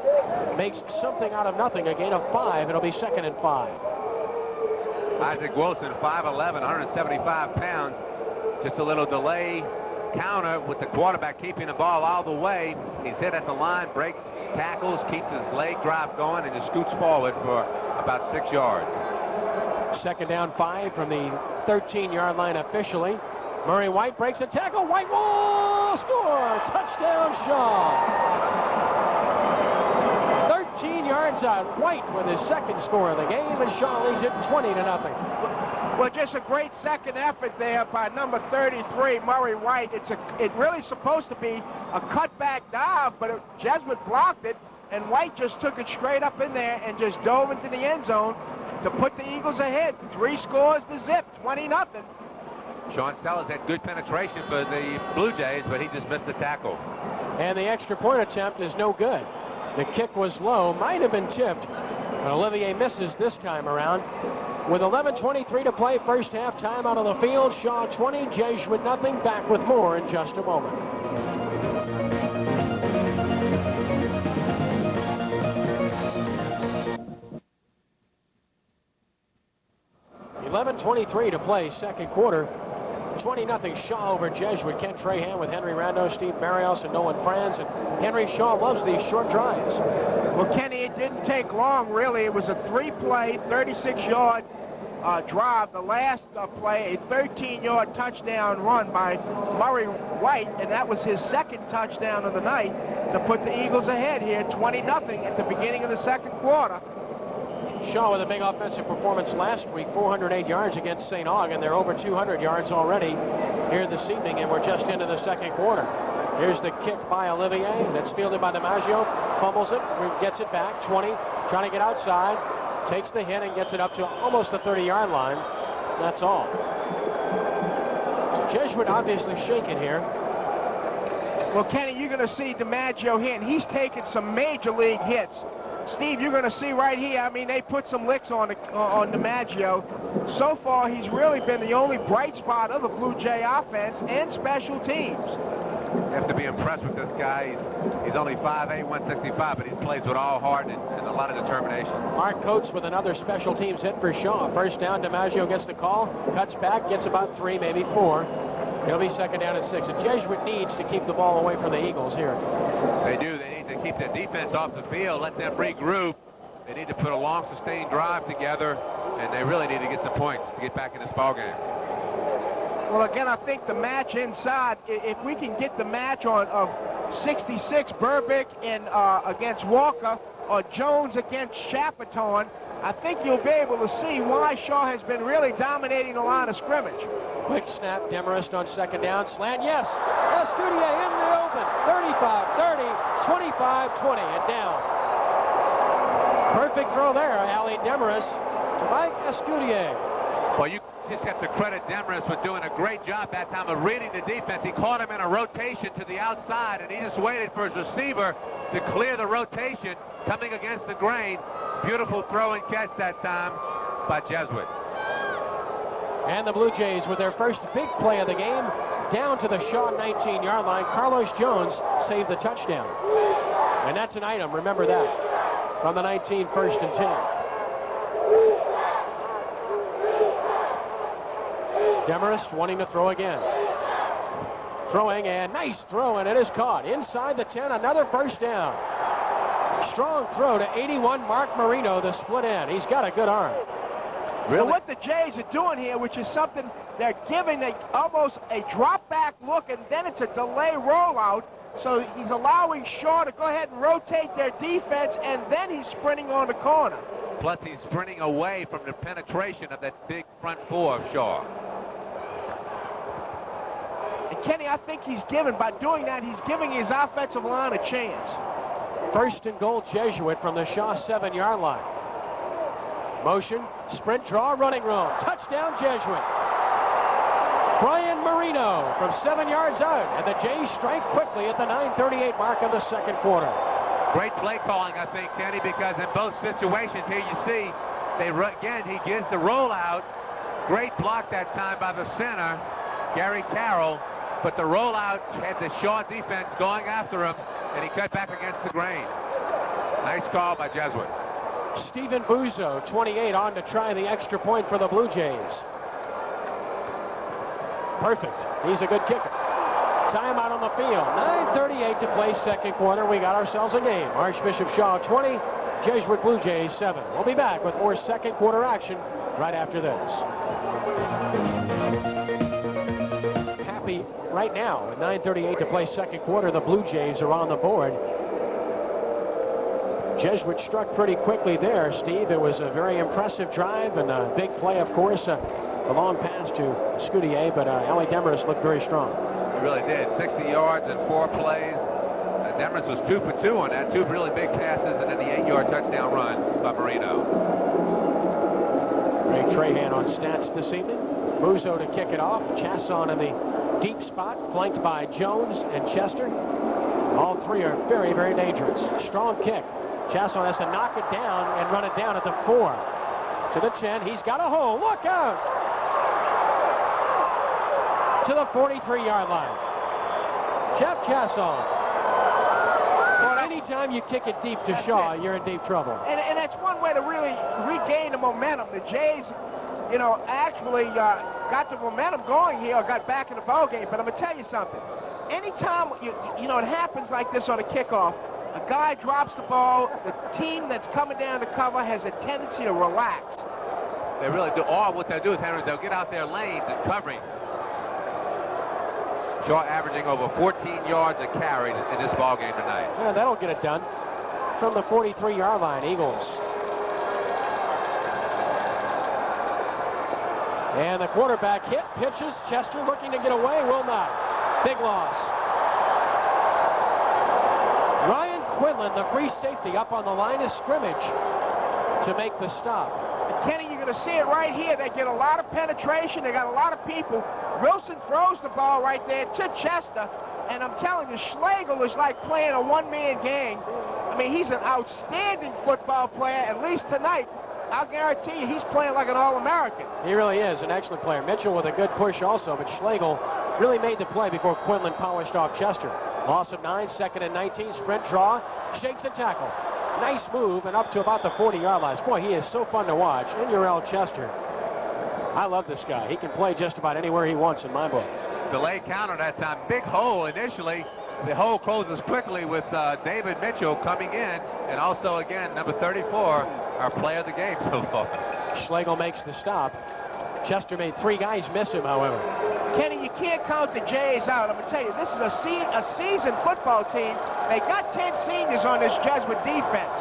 makes something out of nothing, a gain of 5. It'll be 2nd and 5. Isaac Wilson, 5'11", 175 pounds. Just a little delay counter with the quarterback keeping the ball all the way. He's hit at the line, breaks tackles, keeps his leg drop going, and just scoots forward for about 6 yards. 2nd down 5 from the 13-yard line officially. Murray White breaks a tackle. White will score. Touchdown, Shaw. 13 yards out. White with his second score of the game, and Shaw leads it 20-0. Well, just a great second effort there by number 33, Murray White. It really supposed to be a cutback dive, but Jesuit blocked it, and White just took it straight up in there and just dove into the end zone to put the Eagles ahead. 3 scores to zip, 20-0. Sean Sellers had good penetration for the Blue Jays, but he just missed the tackle. And the extra point attempt is no good. The kick was low, might have been tipped, but Olivier misses this time around. With 11:23 to play, first half, time out on the field. Shaw 20, Jesuit nothing. Back with more in just a moment. 11:23 to play, second quarter. 20-0 Shaw over Jesuit. Kent Trahan with Henry Rando, Steve Barrios, and Nolan Franz. And Henry Shaw loves these short drives. Well, Kenny, it didn't take long, really. It was a 3-play, 36-yard drive. The last play, a 13-yard touchdown run by Murray White, and that was his second touchdown of the night to put the Eagles ahead here, 20-0 at the beginning of the second quarter. Shaw with a big offensive performance last week, 408 yards against St. Aug, and they're over 200 yards already here this evening, and we're just into the second quarter. Here's the kick by Olivier, and it's fielded by DiMaggio, fumbles it, gets it back, 20, trying to get outside, takes the hit and gets it up to almost the 30-yard line. That's all. So Jesuit obviously shaking here. Well, Kenny, you're going to see DiMaggio here, and he's taken some major league hits. Steve, you're going to see right here, I mean, they put some licks on DiMaggio. So far, he's really been the only bright spot of the Blue Jay offense and special teams. You have to be impressed with this guy. He's only 5'8", 165, but he plays with all heart and a lot of determination. Mark Coates with another special teams hit for Shaw. First down, DiMaggio gets the call, cuts back, gets about 3, maybe 4. It'll be second down and 6. And Jesuit needs to keep the ball away from the Eagles here. They do. They need to keep their defense off the field, let them regroup, They need to put a long, sustained drive together, and they really need to get some points to get back in this ballgame. Well, again, I think the match inside, if we can get the match on of 66 Burbick and against Walker, or Jones against Chaperton, I think you'll be able to see why Shaw has been really dominating the line of scrimmage. Quick snap, Demarest on second down, slant, yes. Escudier in the open, 35-30, 25-20, and down. Perfect throw there, Ali Demarest to Mike Escudier. Well, you just have to credit Demarest for doing a great job that time of reading the defense. He caught him in a rotation to the outside, and he just waited for his receiver to clear the rotation, coming against the grain. Beautiful throw and catch that time by Jesuit. And the Blue Jays with their first big play of the game, down to the Shaw 19-yard line. Carlos Jones saved the touchdown. And that's an item, remember that, from the 19, 1st and 10. Demarest wanting to throw again. Throwing, and nice throw, and it is caught. Inside the 10, another first down. Strong throw to 81, Mark Marino, the split end. He's got a good arm. Really? Well, what the Jays are doing here, which is something they're giving almost a drop-back look, and then it's a delay rollout. So he's allowing Shaw to go ahead and rotate their defense, and then he's sprinting on the corner. Plus, he's sprinting away from the penetration of that big front four of Shaw. And Kenny, I think by doing that, he's giving his offensive line a chance. 1st and goal, Jesuit from the Shaw 7-yard line. Motion, sprint, draw, running room. Touchdown, Jesuit. Brian Marino from 7 yards out, and the Jays strike quickly at the 9:38 mark of the second quarter. Great play calling, I think, Kenny, because in both situations here you see, again, he gives the rollout. Great block that time by the center, Gary Carroll, but the rollout had the Shaw defense going after him, and he cut back against the grain. Nice call by Jesuit. Stephen Buzo, 28, on to try the extra point for the Blue Jays. Perfect. He's a good kicker. Timeout on the field. 9:38 to play second quarter. We got ourselves a game. Archbishop Shaw 20, Jesuit Blue Jays 7. We'll be back with more second quarter action right after this. Happy right now at 9:38 to play second quarter. The Blue Jays are on the board. Jesuit struck pretty quickly there, Steve. It was a very impressive drive and a big play, of course. A long pass to Escudier, but Ali Demarest looked very strong. He really did. 60 yards in 4 plays. Demarest was 2 for 2 on that. 2 really big passes, and then the 8-yard touchdown run by Marino. Greg Trahan on stats this evening. Buzo to kick it off. Chasson in the deep spot, flanked by Jones and Chester. All three are very, very dangerous. Strong kick. Chasson has to knock it down and run it down at the 4. To the 10. He's got a hole. Look out! To the 43-yard line. Jeff Chasson. Well, anytime you kick it deep to Shaw, you're in deep trouble. And that's one way to really regain the momentum. The Jays, actually got the momentum going here, got back in the ballgame. But I'm going to tell you something. Anytime, it happens like this on a kickoff, a guy drops the ball, the team that's coming down to cover has a tendency to relax. They really do. Or what they'll do is, Henry, they'll get out their lanes and covering. Shaw averaging over 14 yards a carry in this ball game tonight. Yeah, that'll get it done. From the 43-yard line, Eagles. And the quarterback hit, pitches. Chester looking to get away, will not. Big loss. Ryan Quinlan, the free safety, up on the line of scrimmage to make the stop. And Kenny, you're going to see it right here. They get a lot of penetration. They got a lot of people. Wilson throws the ball right there to Chester. And I'm telling you, Schlegel is like playing a one-man game. I mean, he's an outstanding football player, at least tonight. I'll guarantee you he's playing like an All-American. He really is an excellent player. Mitchell with a good push also, but Schlegel really made the play before Quinlan polished off Chester. Loss of 9, 2nd and 19, sprint draw, shakes and tackle. Nice move and up to about the 40-yard line. Boy, he is so fun to watch. Inurel Chester. I love this guy. He can play just about anywhere he wants in my book. Delay counter that time. Big hole initially. the hole closes quickly with David Mitchell coming in, and also, again, number 34, our player of the game so far. Schlegel makes the stop. Chester made 3 guys miss him, however. Kenny, you can't count the Jays out. I'm going to tell you, this is a seasoned football team. They got 10 seniors on this Jesuit defense.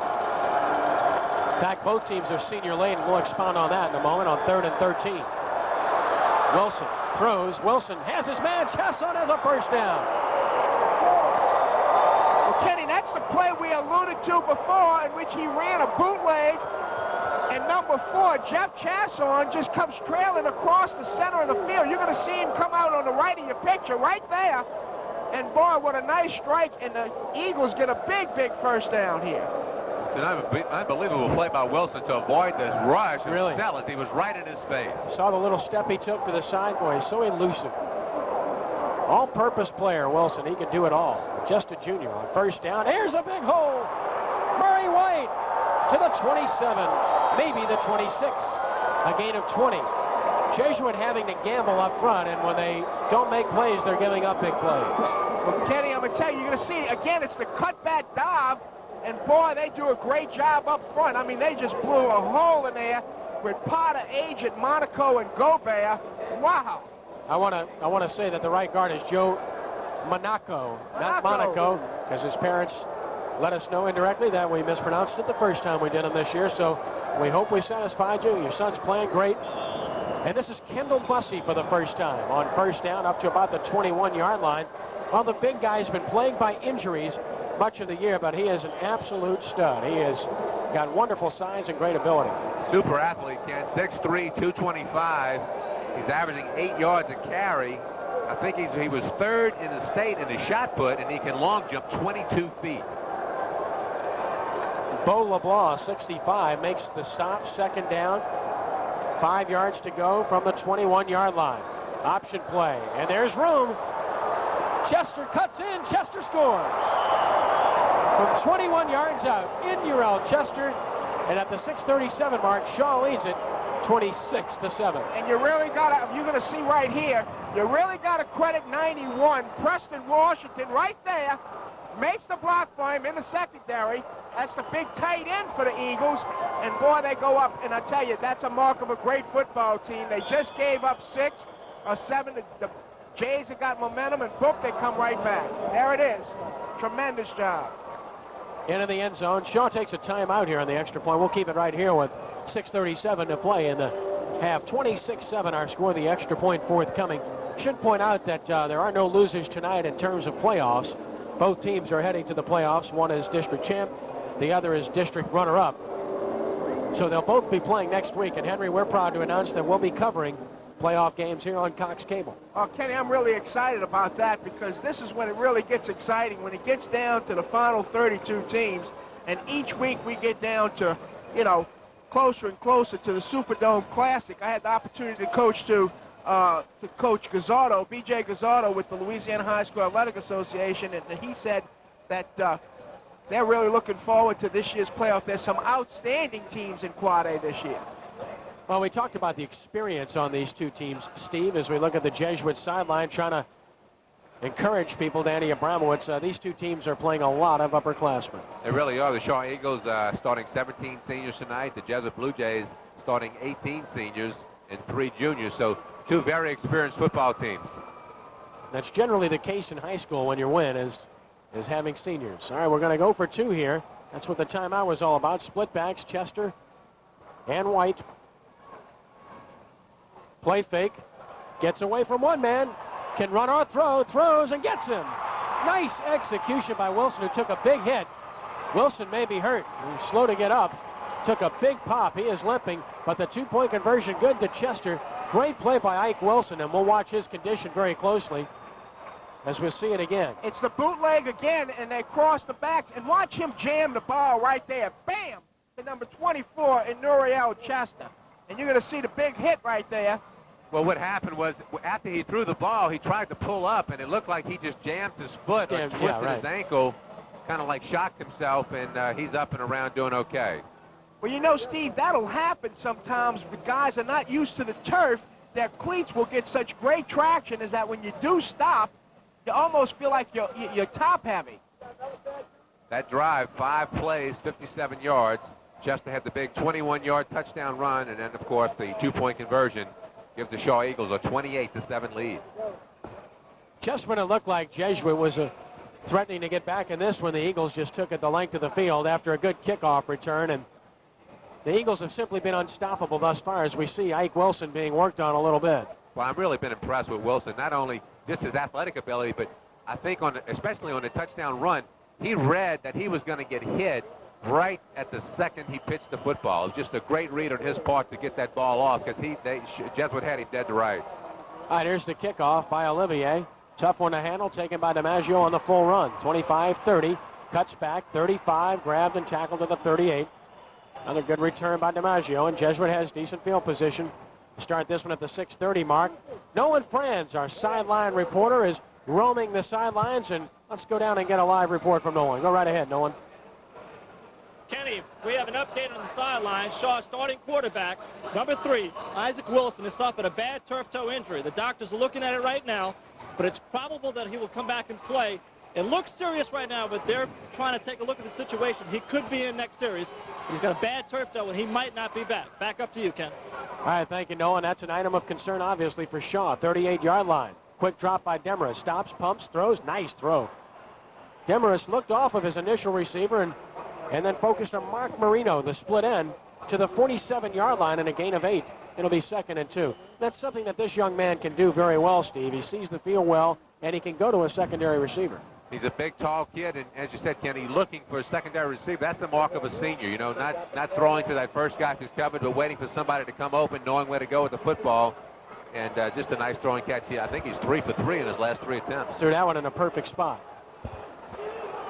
In fact, both teams are senior laden. We'll expound on that in a moment on 3rd and 13. Wilson throws. Wilson has his man. Chesson has a first down. Well, Kenny, that's the play we alluded to before in which he ran a bootleg. And number 4, Jeff Chesson, just comes trailing across the center of the field. You're going to see him come out on the right of your picture right there. And boy, what a nice strike. And the Eagles get a big, big first down here. It's an unbelievable play by Wilson to avoid this rush and Really? sell it. He was right in his face. Saw the little step he took to the side. Boy, he's so elusive. All-purpose player, Wilson. He can do it all. Just a junior on first down. Here's a big hole. Murray White to the 27, maybe the 26. A gain of 20. Jesuit having to gamble up front, and when they don't make plays, they're giving up big plays. Well, Kenny, I'm going to tell you, you're going to see, again, it's the cutback dive. And boy, they do a great job up front. I mean, they just blew a hole in there with Potter, Agent, Monaco, and Gobert. Wow. I want to say that the right guard is Joe Monaco, not Monaco, because his parents let us know indirectly that we mispronounced it the first time we did him this year. So we hope we satisfied you. Your son's playing great. And this is Kendall Bussey for the first time on first down up to about the 21-yard line. Well, the big guy's been plagued by injuries much of the year, but he is an absolute stud. He has got wonderful size and great ability. Super athlete, Ken. 6'3", 225. He's averaging 8 yards a carry. I think he was 3rd in the state in the shot put, and he can long jump 22 feet. Bo LeBlanc, 65, makes the stop, 2nd down. 5 yards to go from the 21-yard line. Option play, and there's room. Chester cuts in. Chester scores. From 21 yards out, in Urel Chester, and at the 6:37 mark, Shaw leads it 26-7. And you really got to, you're going to see right here, you really got to credit 91, Preston Washington, right there, makes the block for him in the secondary. That's the big tight end for the Eagles. And boy, they go up, and I tell you, that's a mark of a great football team. They just gave up 6 or 7. The Jays have got momentum, and book, they come right back. There it is. Tremendous job. Into the end zone. Shaw takes a timeout here on the extra point. We'll keep it right here with 6:37 to play in the half. 26-7 our score, the extra point forthcoming. Should point out that there are no losers tonight in terms of playoffs. Both teams are heading to the playoffs. One is district champ. The other is district runner-up. So they'll both be playing next week. And Henry, we're proud to announce that we'll be covering playoff games here on Cox Cable. Oh, Kenny, I'm really excited about that because this is when it really gets exciting, when it gets down to the final 32 teams, and each week we get down to, you know, closer and closer to the Superdome Classic. I had the opportunity to coach Coach Gazzardo, B.J. Gazzardo with the Louisiana High School Athletic Association, and he said that they're really looking forward to this year's playoff. There's some outstanding teams in Quad A this year. Well, we talked about the experience on these two teams, Steve, as we look at the Jesuit sideline, trying to encourage people. Danny Abramowitz, these two teams are playing a lot of upperclassmen. They really are. The Shaw Eagles starting 17 seniors tonight. The Jesuit Blue Jays starting 18 seniors and 3 juniors. So 2 very experienced football teams. That's generally the case in high school when your win is having seniors. All right, we're going to go for 2 here. That's what the timeout was all about. Split backs, Chester and White. Play fake. Gets away from one man. Can run or throw. Throws and gets him. Nice execution by Wilson, who took a big hit. Wilson may be hurt. He's slow to get up. Took a big pop. He is limping, but the 2-point conversion good to Chester. Great play by Ike Wilson, and we'll watch his condition very closely as we see it again. It's the bootleg again, and they cross the backs, and watch him jam the ball right there. Bam! To number 24 in Nuriel Chester. And you're going to see the big hit right there. Well, what happened was after he threw the ball, he tried to pull up, and it looked like he just jammed his foot or twisted his ankle, kind of like shocked himself, and he's up and around doing okay. Well, you know, Steve, that'll happen sometimes. The guys are not used to the turf. Their cleats will get such great traction is that when you do stop, you almost feel like you're top heavy. That drive, 5 plays, 57 yards. Chester had the big 21-yard touchdown run, and then, of course, the 2-point conversion gives the Shaw Eagles a 28-7 lead. Just when it looked like Jesuit was threatening to get back in this one, the Eagles just took it the length of the field after a good kickoff return, and the Eagles have simply been unstoppable thus far as we see Ike Wilson being worked on a little bit. Well, I've really been impressed with Wilson, not only just his athletic ability, but I think especially on the touchdown run, he read that he was going to get hit right at the second he pitched the football. It was just a great read on his part to get that ball off because Jesuit had him dead to rights. All right, here's the kickoff by Olivier. Tough one to handle, taken by DiMaggio on the full run. 25-30, cuts back, 35, grabbed and tackled to the 38. Another good return by DiMaggio, and Jesuit has decent field position. Start this one at the 6:30 mark. Nolan Franz, our sideline reporter, is roaming the sidelines, and let's go down and get a live report from Nolan. Go right ahead, Nolan. Kenny, we have an update on the sideline. Shaw starting quarterback, number 3, Isaac Wilson, has suffered a bad turf toe injury. The doctors are looking at it right now, but it's probable that he will come back and play. It looks serious right now, but they're trying to take a look at the situation. He could be in next series. He's got a bad turf toe, and he might not be back. Back up to you, Ken. All right, thank you, Nolan. That's an item of concern, obviously, for Shaw. 38-yard line. Quick drop by Demarest. Stops, pumps, throws. Nice throw. Demarest looked off of his initial receiver and then focused on Mark Marino, the split end, to the 47-yard line and a gain of 8. It'll be 2nd and 2. That's something that this young man can do very well, Steve. He sees the field well, and he can go to a secondary receiver. He's a big, tall kid, and as you said, Kenny, looking for a secondary receiver. That's the mark of a senior, you know, not throwing to that first guy who's covered, but waiting for somebody to come open, knowing where to go with the football. And just a nice throwing catch here. I think he's 3 for 3 in his last 3 attempts. Threw that one in a perfect spot.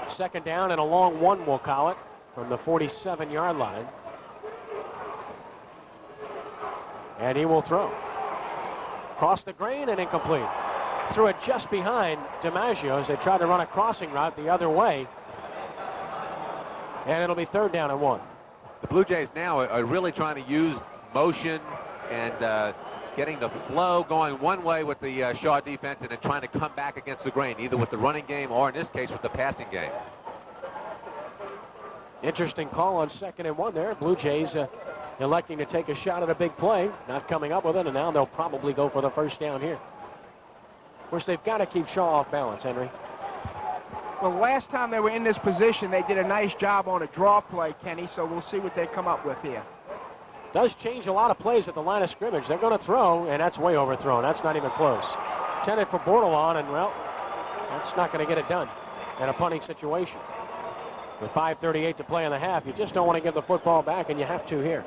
2nd down and a long one, we'll call it, from the 47-yard line. And he will throw. Cross the grain and incomplete. Threw it just behind DiMaggio as they tried to run a crossing route the other way. And it'll be 3rd down and 1. The Blue Jays now are really trying to use motion and getting the flow going one way with the Shaw defense and then trying to come back against the grain, either with the running game or, in this case, with the passing game. Interesting call on 2nd and 1 there. Blue Jays electing to take a shot at a big play, not coming up with it, and now they'll probably go for the 1st down here. Of course, they've got to keep Shaw off balance, Henry. Well, last time they were in this position, they did a nice job on a draw play, Kenny, so we'll see what they come up with here. Does change a lot of plays at the line of scrimmage. They're going to throw, and that's way overthrown. That's not even close. Intended for Bordelon, and, well, that's not going to get it done in a punting situation. With 5:38 to play in the half, you just don't want to give the football back, and you have to here.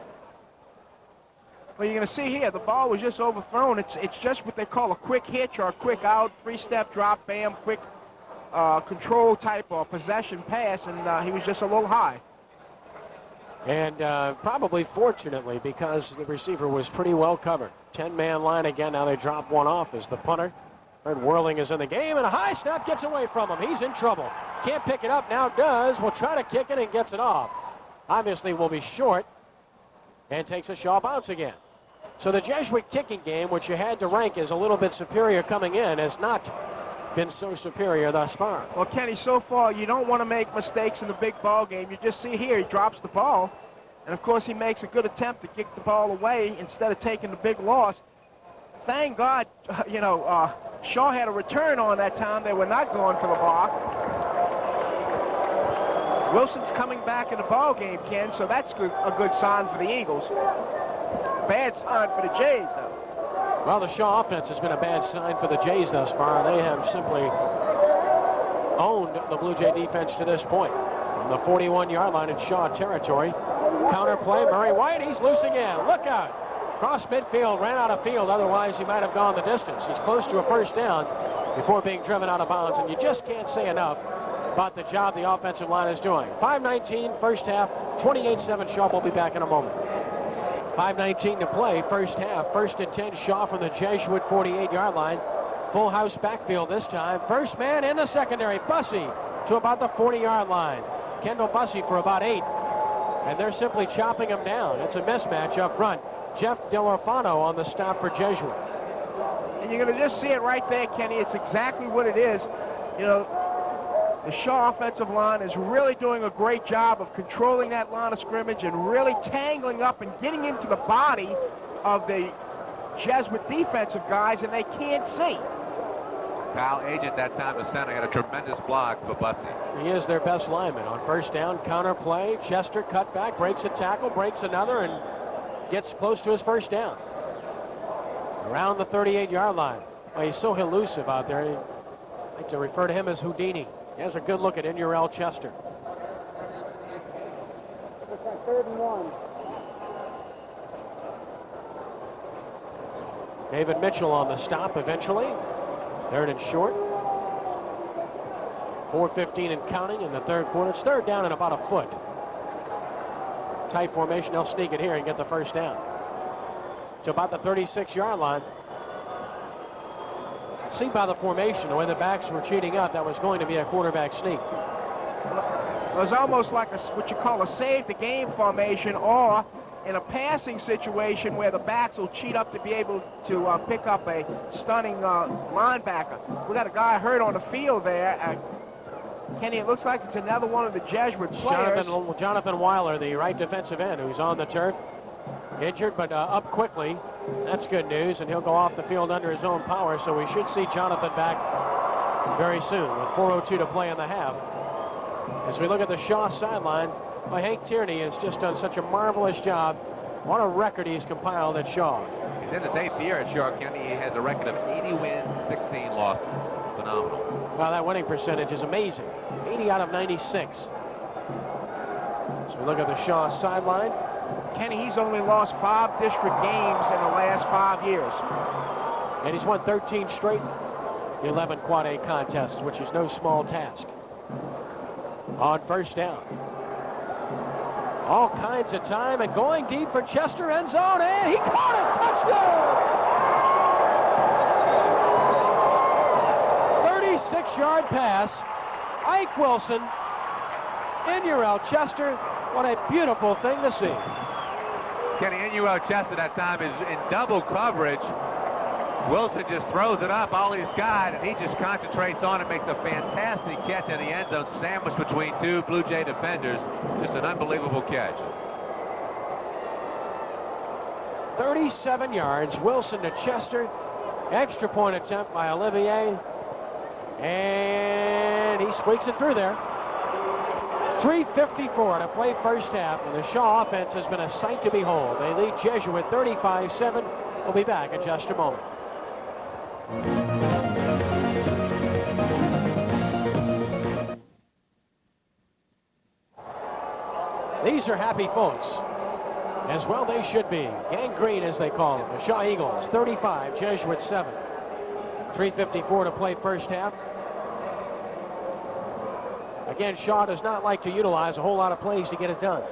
Well, you're going to see here, the ball was just overthrown. It's just what they call a quick hitch or a quick out, 3-step drop, bam, quick control type or possession pass, and he was just a little high. And probably fortunately, because the receiver was pretty well covered. 10-man line again. Now they drop one off as the punter. Fred Whirling is in the game, and a high snap gets away from him. He's in trouble. Can't pick it up. Now does. Will try to kick it and gets it off. Obviously will be short and takes a Shaw bounce again. So the Jesuit kicking game, which you had to rank as a little bit superior coming in, has not been so superior thus far. Well, Kenny, so far you don't want to make mistakes in the big ball game. You just see here he drops the ball, and of course he makes a good attempt to kick the ball away instead of taking the big loss. Thank God, Shaw had a return on that time. They were not going for the block. Wilson's coming back in the ball game, Ken, so that's a good sign for the Eagles. Bad sign for the Jays, though. Well, the Shaw offense has been a bad sign for the Jays thus far. They have simply owned the Blue Jay defense to this point. From the 41-yard line in Shaw territory. Counter play, Murray White, he's loose again. Look out. Cross midfield, ran out of field. Otherwise, he might have gone the distance. He's close to a 1st down before being driven out of bounds. And you just can't say enough about the job the offensive line is doing. 5:19, first half, 28-7 Shaw. Will be back in a moment. 5:19 to play, first half. 1st and 10, Shaw from the Jesuit 48-yard line. Full house backfield this time. First man in the secondary, Bussey, to about the 40-yard line. Kendall Bussey for about 8. And they're simply chopping him down. It's a mismatch up front. Jeff DeLorfano on the stop for Jesuit. And And you're going to just see it right there, Kenny. It's exactly what it is. You know, the Shaw offensive line is really doing a great job of controlling that line of scrimmage and really tangling up and getting into the body of the Jesuit defensive guys, and they can't see. Kyle Agent that time, the center, had a tremendous block for Bussey. He is their best lineman. On first down, counter play. Chester cut back, breaks a tackle, breaks another, and gets close to his first down. Around the 38-yard line. Well, he's so elusive out there. I like to refer to him as Houdini. He has a good look at Inurel Chester. Looks like 3rd and 1. David Mitchell on the stop eventually. 3rd and short. 4:15 and counting in the 3rd quarter. It's 3rd down and about a foot. Tight formation. They'll sneak it here and get the first down. To about the 36-yard line. See by the formation, the way the backs were cheating up, that was going to be a quarterback sneak. It was almost like what you call a save the game formation, or in a passing situation where the backs will cheat up to be able to pick up a stunning linebacker. We got a guy hurt on the field there. Kenny, it looks like it's another one of the Jesuit players. Jonathan Weiler, the right defensive end, who's on the turf. Injured, but up quickly. That's good news, and he'll go off the field under his own power, so we should see Jonathan back very soon with 4:02 to play in the half. As we look at the Shaw sideline, well, Hank Tierney has just done such a marvelous job. What a record he's compiled at Shaw. He's in his 8th year at Shaw County. He has a record of 80 wins, 16 losses. Phenomenal. Well, that winning percentage is amazing. 80 out of 96. So we look at the Shaw sideline. Kenny, he's only lost 5 district games in the last 5 years. And he's won 13 straight 11 quad A contests, which is no small task. On first down. All kinds of time and going deep for Chester, end zone, and he caught it! Touchdown! 36-yard pass. Ike Wilson, Inurel Chester. What a beautiful thing to see. Kenny, Inurel Chester that time is in double coverage. Wilson just throws it up all he's got, and he just concentrates on it, makes a fantastic catch in the end zone, sandwiched between 2 Blue Jay defenders. Just an unbelievable catch. 37 yards, Wilson to Chester. Extra point attempt by Olivier. And he squeaks it through there. 3:54 to play first half, and the Shaw offense has been a sight to behold. They lead Jesuit 35-7. We'll be back in just a moment. These are happy folks. As well they should be. Gang green, as they call them. The Shaw Eagles 35, Jesuit 7. 3:54 to play first half. Again, Shaw does not like to utilize a whole lot of plays to get it done.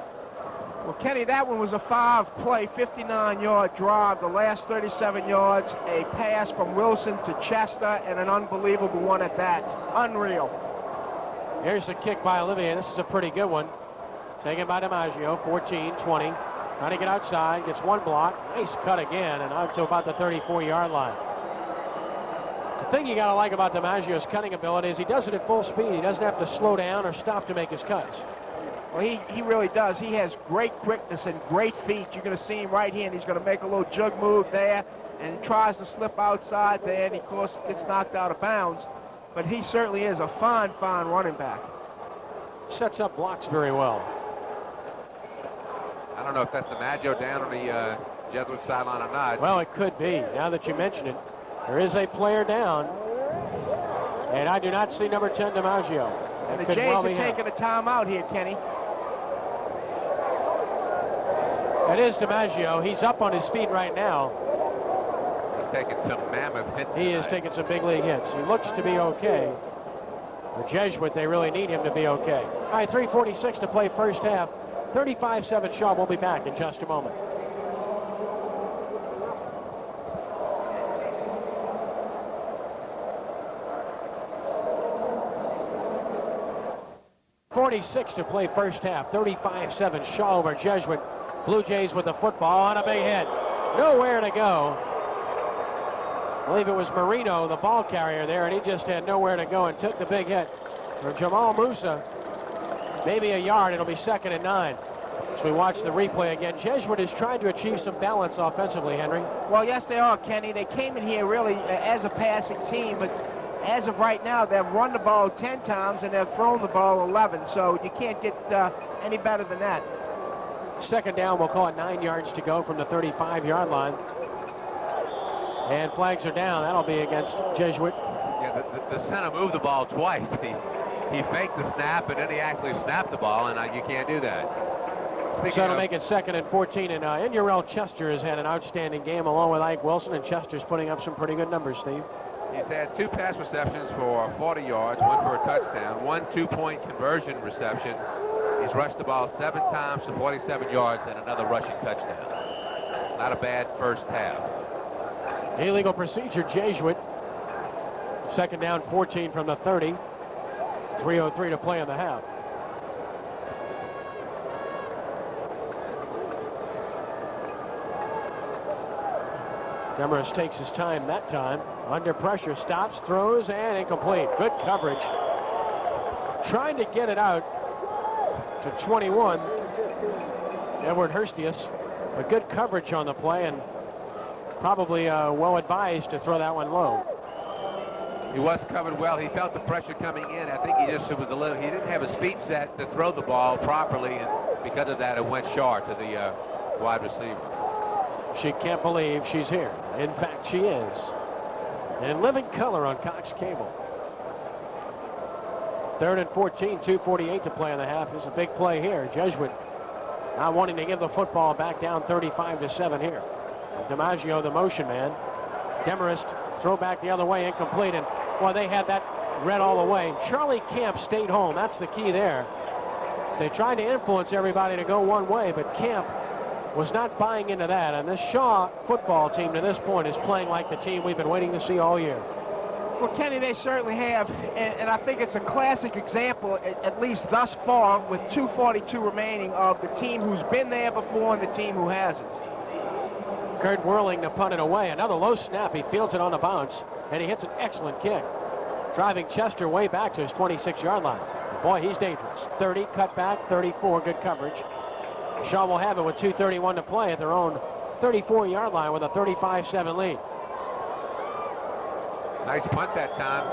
Well, Kenny, that one was a 5-play, 59-yard drive. The last 37 yards, a pass from Wilson to Chester, and an unbelievable one at that. Unreal. Here's the kick by Olivier. This is a pretty good one. Taken by DiMaggio, 14-20. Trying to get outside, gets one block. Nice cut again, and out to about the 34-yard line. The thing you got to like about DiMaggio's cutting ability is he does it at full speed. He doesn't have to slow down or stop to make his cuts. Well, he really does. He has great quickness and great feet. You're going to see him right here, and he's going to make a little jug move there, and he tries to slip outside there, and of course gets knocked out of bounds. But he certainly is a fine running back. Sets up blocks very well. I don't know if that's DiMaggio down on the Jesuit sideline or not. Well, it could be. Now that you mention it, there is a player down, and I do not see number 10 DiMaggio. And the Jays are taking a timeout here, Kenny. That is DiMaggio. He's up on his feet right now. He's taking some mammoth hits. He is taking some big league hits. He looks to be okay. The Jesuit, they really need him to be okay. All right, 3:46 to play first half. 35-7 Shaw. We'll be back in just a moment. .46 to play first half. 35-7 Shaw over Jesuit. Blue Jays with the football on a big hit. Nowhere to go. believe it was Marino, the ball carrier there, and he just had nowhere to go and took the big hit from Jamal Musa. Maybe a yard. It'll be 2nd and 9. As we watch the replay again, Jesuit is trying to achieve some balance offensively, Henry. Well, yes, they are, Kenny. They came in here really as a passing team, but as of right now, they've run the ball 10 times and they've thrown the ball 11, so you can't get any better than that. 2nd down, we'll call it 9 yards to go from the 35-yard line. And flags are down. That'll be against Jesuit. Yeah, the center moved the ball twice. He faked the snap, and then he actually snapped the ball, and you can't do that. So it'll make it 2nd and 14, and Inurel Chester has had an outstanding game along with Ike Wilson, and Chester's putting up some pretty good numbers, Steve. He's had 2 pass receptions for 40 yards, 1 for a touchdown, 1 2-point conversion reception. He's rushed the ball 7 times for 47 yards and another rushing touchdown. Not a bad first half. Illegal procedure, Jesuit. 2nd down, 14 from the 30. 3:03 to play in the half. Demarest takes his time that time. Under pressure, stops, throws, and incomplete. Good coverage. Trying to get it out to 21. Edward Hurstius. But good coverage on the play, and probably well advised to throw that one low. He was covered well. He felt the pressure coming in. I think he didn't have his feet set to throw the ball properly, and because of that, it went short to the wide receiver. She can't believe she's here. In fact, she is. In living color on Cox Cable. 3rd and 14, 2:48 to play in the half. Is a big play here. Jesuit not wanting to give the football back, down 35-7 here. DiMaggio, the motion man. Demarest, throw back the other way, incomplete. And well, they had that read all the way. Charlie Camp stayed home. That's the key there. They tried to influence everybody to go one way, but Camp was not buying into that. And this Shaw football team to this point is playing like the team we've been waiting to see all year. Well, Kenny, they certainly have, and I think it's a classic example, at least thus far, with 2:42 remaining, of the team who's been there before and the team who hasn't. Kurt Whirling to punt it away. Another low snap. He fields it on the bounce, and he hits an excellent kick, driving Chester way back to his 26-yard line. Boy, he's dangerous. 30, cut back, 34, good coverage. Shaw will have it with 2:31 to play at their own 34-yard line with a 35-7 lead. Nice punt that time.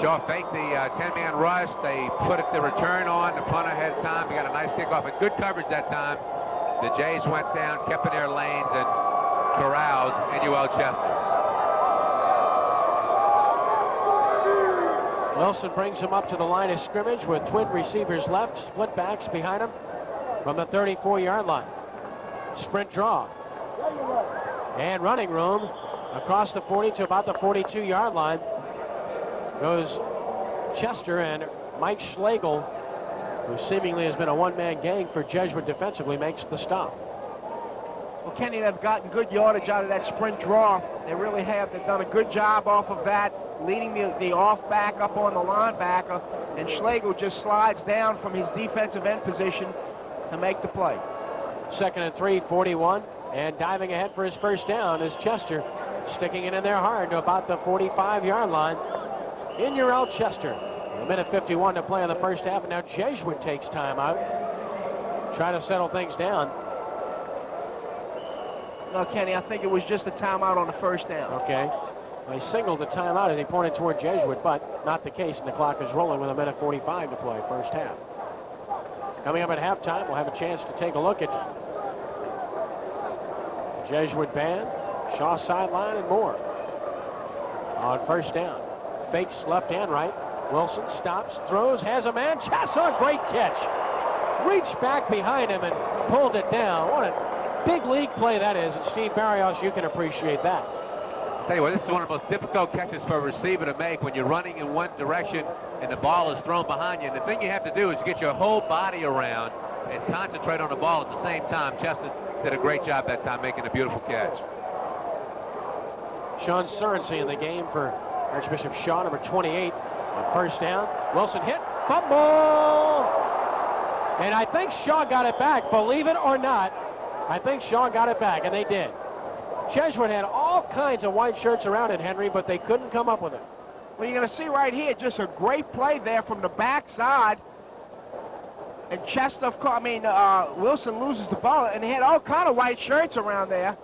Shaw faked the 10-man rush. They put the return on. The punter had time. He got a nice kickoff and good coverage that time. The Jays went down, kept in their lanes, and corralled Inurel Chester. Wilson brings him up to the line of scrimmage with twin receivers left, split backs behind him from the 34-yard line. Sprint draw. And running room across the 40 to about the 42-yard line goes Chester, and Mike Schlegel, who seemingly has been a one-man gang for Jesuit defensively, makes the stop. Well, Kenny, they've gotten good yardage out of that sprint draw. They really have. They've done a good job off of that, leading the off-back up on the linebacker, and Schlegel just slides down from his defensive end position to make the play. 2nd and 3, 41, and diving ahead for his first down is Chester, sticking it in there hard to about the 45-yard line. Inurel Chester. A minute 51 to play in the first half, and now Jesuit takes time out. Try to settle things down. No, Kenny, I think it was just a timeout on the first down. Okay. Well, he signaled the timeout as he pointed toward Jesuit, but not the case, and the clock is rolling with a minute 45 to play, first half. Coming up at halftime, we'll have a chance to take a look at Jesuit band, Shaw sideline, and more. On first down, fakes left and right. Wilson stops, throws, has a man. Chasson, great catch. Reached back behind him and pulled it down. What a big league play that is, and Steve Barrios, you can appreciate that. I'll tell you what, this is one of the most difficult catches for a receiver to make when you're running in one direction and the ball is thrown behind you. And the thing you have to do is get your whole body around and concentrate on the ball at the same time. Chester did a great job that time making a beautiful catch. Sean Sorensen in the game for Archbishop Shaw, number 28. On first down, Wilson hit, fumble! And I think Shaw got it back, believe it or not. I think Shaw got it back, and they did. Jesuit had all kinds of white shirts around it, Henry, but they couldn't come up with it. Well, you're going to see right here just a great play there from the backside. And Chester, Wilson loses the ball, and they had all kind of white shirts around there.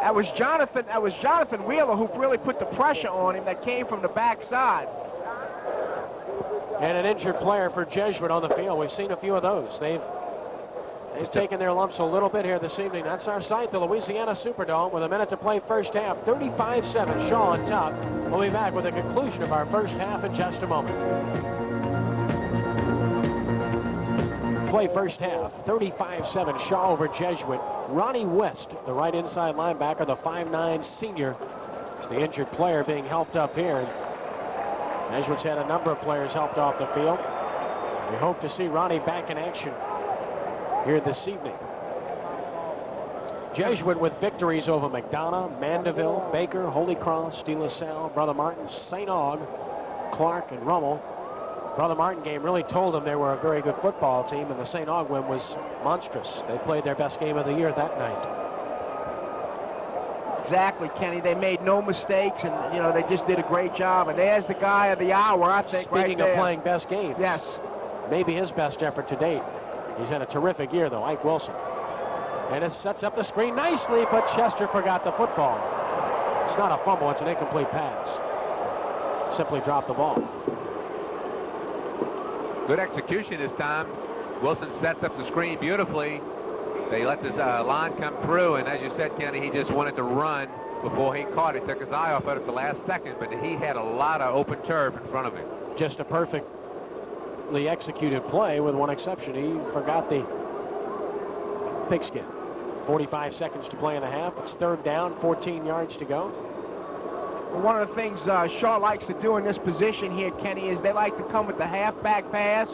That was Jonathan Wheeler who really put the pressure on him that came from the backside. And an injured player for Jesuit on the field. We've seen a few of those. They've taken their lumps a little bit here this evening. That's our site, the Louisiana Superdome, with a minute to play first half. 35-7, Shaw on top. We'll be back with the conclusion of our first half in just a moment. Play first half, 35-7, Shaw over Jesuit. Ronnie West, the right inside linebacker, the 5'9" senior, is the injured player being helped up here. Jesuit's had a number of players helped off the field. We hope to see Ronnie back in action here this evening. Jesuit with victories over McDonough, Mandeville, Baker, Holy Cross, De La Salle, Brother Martin, St. Aug, Clark, and Rummel. Brother Martin game really told them they were a very good football team, and the St. Aug win was monstrous. They played their best game of the year that night. Exactly, Kenny. They made no mistakes, and, they just did a great job. And there's the guy of the hour, I think, right there. Speaking of playing best games. Yes. Maybe his best effort to date. He's had a terrific year, though, Ike Wilson. And it sets up the screen nicely, but Chester forgot the football. It's not a fumble, it's an incomplete pass. Simply dropped the ball. Good execution this time. Wilson sets up the screen beautifully. They let this line come through, and as you said, Kenny, he just wanted to run before he caught it. Took his eye off it at the last second, but he had a lot of open turf in front of him. Just a perfectly executed play with one exception. He forgot the pigskin. 45 seconds to play in the half. It's third down, 14 yards to go. Well, one of the things Shaw likes to do in this position here, Kenny, is they like to come with the halfback pass,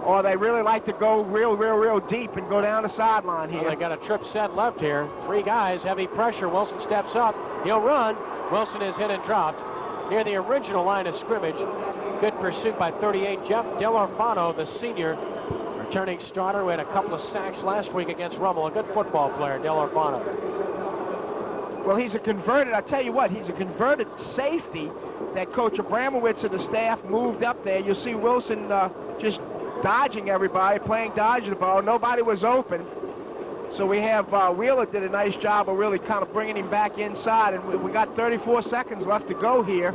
or they really like to go real deep and go down the sideline here. Well, they got a trip set left here. Three guys, heavy pressure. Wilson steps up. He'll run. Wilson is hit and dropped near the original line of scrimmage. Good pursuit by 38. Jeff Delorfano, the senior, returning starter, who had a couple of sacks last week against Rummel. A good football player, Delorfano. Well, he's a converted safety that Coach Abramowitz and the staff moved up there. You'll see Wilson just dodging everybody, playing dodge the ball. Nobody was open. So we have Wheeler did a nice job of really kind of bringing him back inside. And we got 34 seconds left to go here.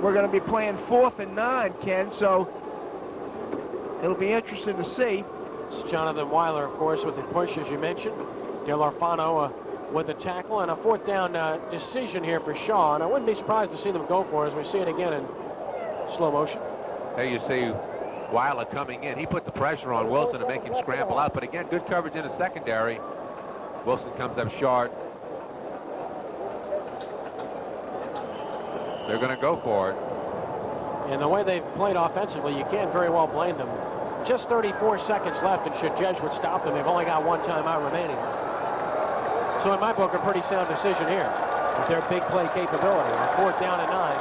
We're going to be playing 4th and 9, Ken, so it'll be interesting to see. It's Jonathan Weiler, of course, with the push, as you mentioned. Delorfano with the tackle, and a 4th down decision here for Shaw. And I wouldn't be surprised to see them go for it as we see it again in slow motion. There you see Weiler coming in. He put the pressure on Wilson to make him scramble out. But again, good coverage in the secondary. Wilson comes up short. They're going to go for it. And the way they've played offensively, you can't very well blame them. Just 34 seconds left, and should Jesuit stop them, they've only got one timeout remaining. So in my book, a pretty sound decision here with their big play capability. 4th down and 9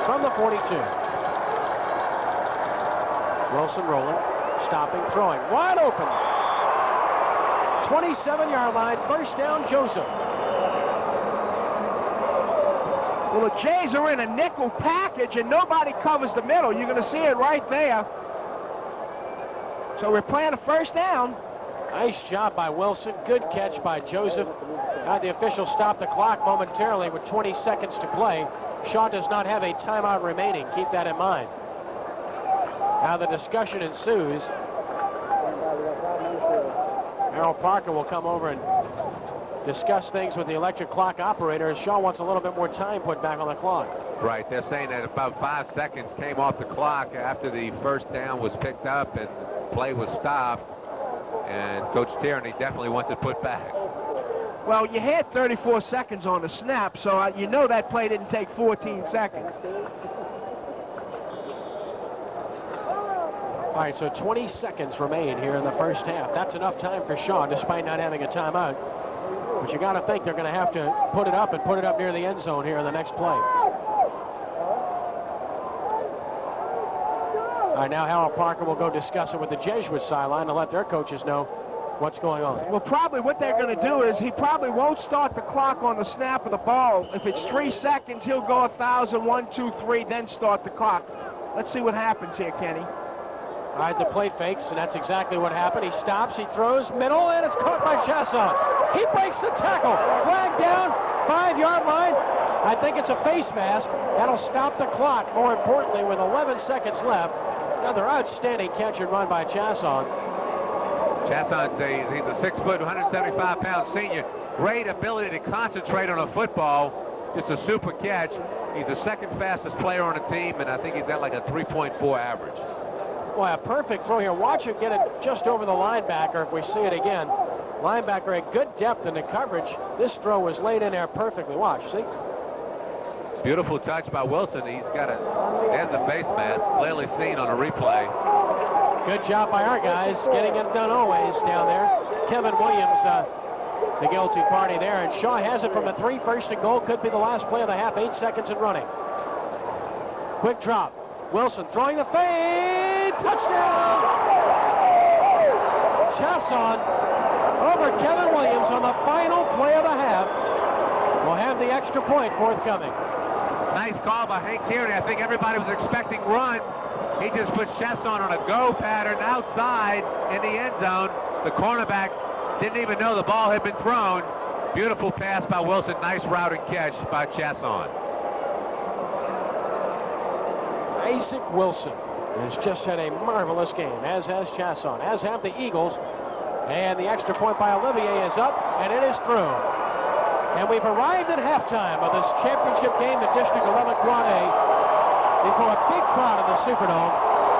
from the 42. Wilson rolling, stopping, throwing, wide open. 27-yard line, first down, Joseph. Well, the Jays are in a nickel package, and nobody covers the middle. You're going to see it right there. So we're playing a first down. Nice job by Wilson. Good catch by Joseph. Had the official stop the clock momentarily with 20 seconds to play. Shaw does not have a timeout remaining. Keep that in mind. Now the discussion ensues. Harold Parker will come over and discuss things with the electric clock operator, as Shaw wants a little bit more time put back on the clock. Right. They're saying that about 5 seconds came off the clock after the first down was picked up and play was stopped. And Coach Tierney definitely wants it put back. Well, you had 34 seconds on the snap, so you know that play didn't take 14 seconds. All right, so 20 seconds remain here in the first half. That's enough time for Shaw, despite not having a timeout. But you got to think they're going to have to put it up near the end zone here in the next play. All right, now Harold Parker will go discuss it with the Jesuit sideline to let their coaches know what's going on. Well, probably what they're going to do is he probably won't start the clock on the snap of the ball. If it's 3 seconds, he'll go 1,000, 1, 2, 3, then start the clock. Let's see what happens here, Kenny. All right, the play fakes, and that's exactly what happened. He stops, he throws, middle, and it's caught by Chasson. He breaks the tackle. Flag down, 5-yard line. I think it's a face mask. That'll stop the clock. More importantly, with 11 seconds left, another outstanding catch and run by Chasson. Chasson's he's a 6 foot, 175-pound senior. Great ability to concentrate on a football. Just a super catch. He's the second fastest player on the team, and I think he's at like a 3.4 average. Boy, a perfect throw here. Watch it get it just over the linebacker if we see it again. Linebacker at good depth in the coverage. This throw was laid in there perfectly. Watch, see? Beautiful touch by Wilson. He's got there's a face mask, clearly seen on a replay. Good job by our guys getting it done always down there. Kevin Williams, the guilty party there. And Shaw has it from the 3, first and goal. Could be the last play of the half. 8 seconds and running. Quick drop. Wilson throwing the fade. Touchdown! Chasson over Kevin Williams on the final play of the half. Will have the extra point forthcoming. Nice call by Hank Tierney. I think everybody was expecting run. He just put Chasson on a go pattern outside in the end zone. The cornerback didn't even know the ball had been thrown. Beautiful pass by Wilson. Nice route and catch by Chasson. Isaac Wilson has just had a marvelous game, as has Chasson, as have the Eagles. And the extra point by Olivier is up, and it is through. And we've arrived at halftime of this championship game at District 11 Quad A before a big crowd in the Superdome,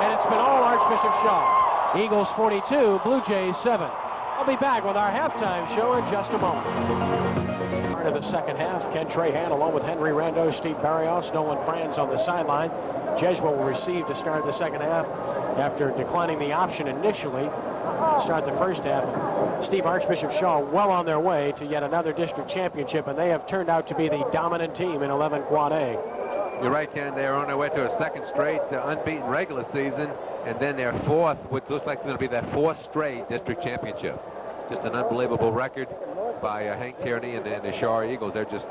and it's been all Archbishop Shaw. Eagles 42, Blue Jays 7. I'll be back with our halftime show in just a moment. Part of the second half, Ken Trahan along with Henry Rando, Steve Barrios, Nolan Franz on the sideline. Jesuit will receive to start the second half after declining the option initially to start the first half. Steve, Archbishop Shaw well on their way to yet another district championship, and they have turned out to be the dominant team in 11 Quad A. You're right, Ken. They're on their way to a second straight unbeaten regular season, and then their fourth, which looks like it's going to be their 4th straight district championship. Just an unbelievable record by Hank Tierney and the Shaw Eagles. They're just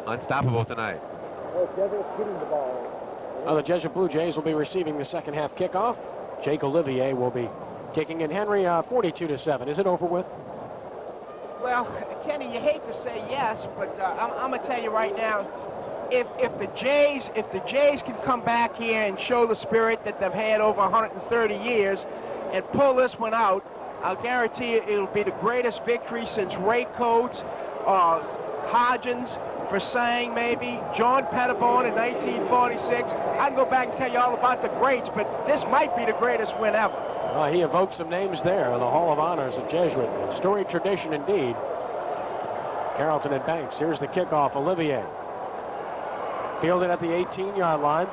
unstoppable tonight. The Jesuit Blue Jays will be receiving the second half kickoff. Jake Olivier will be kicking in. Henry, 42-7. Is it over with? Well, Kenny, you hate to say yes, but I'm going to tell you right now, if the Jays can come back here and show the spirit that they've had over 130 years and pull this one out, I'll guarantee you it'll be the greatest victory since Ray Coates, Hodgins, Versang maybe, John Pettibone in 1946. I can go back and tell you all about the greats, but this might be the greatest win ever. He evoked some names there in the Hall of Honors of Jesuit. Storied tradition indeed. Carrollton and Banks. Here's the kickoff. Olivier. Fielded at the 18-yard line.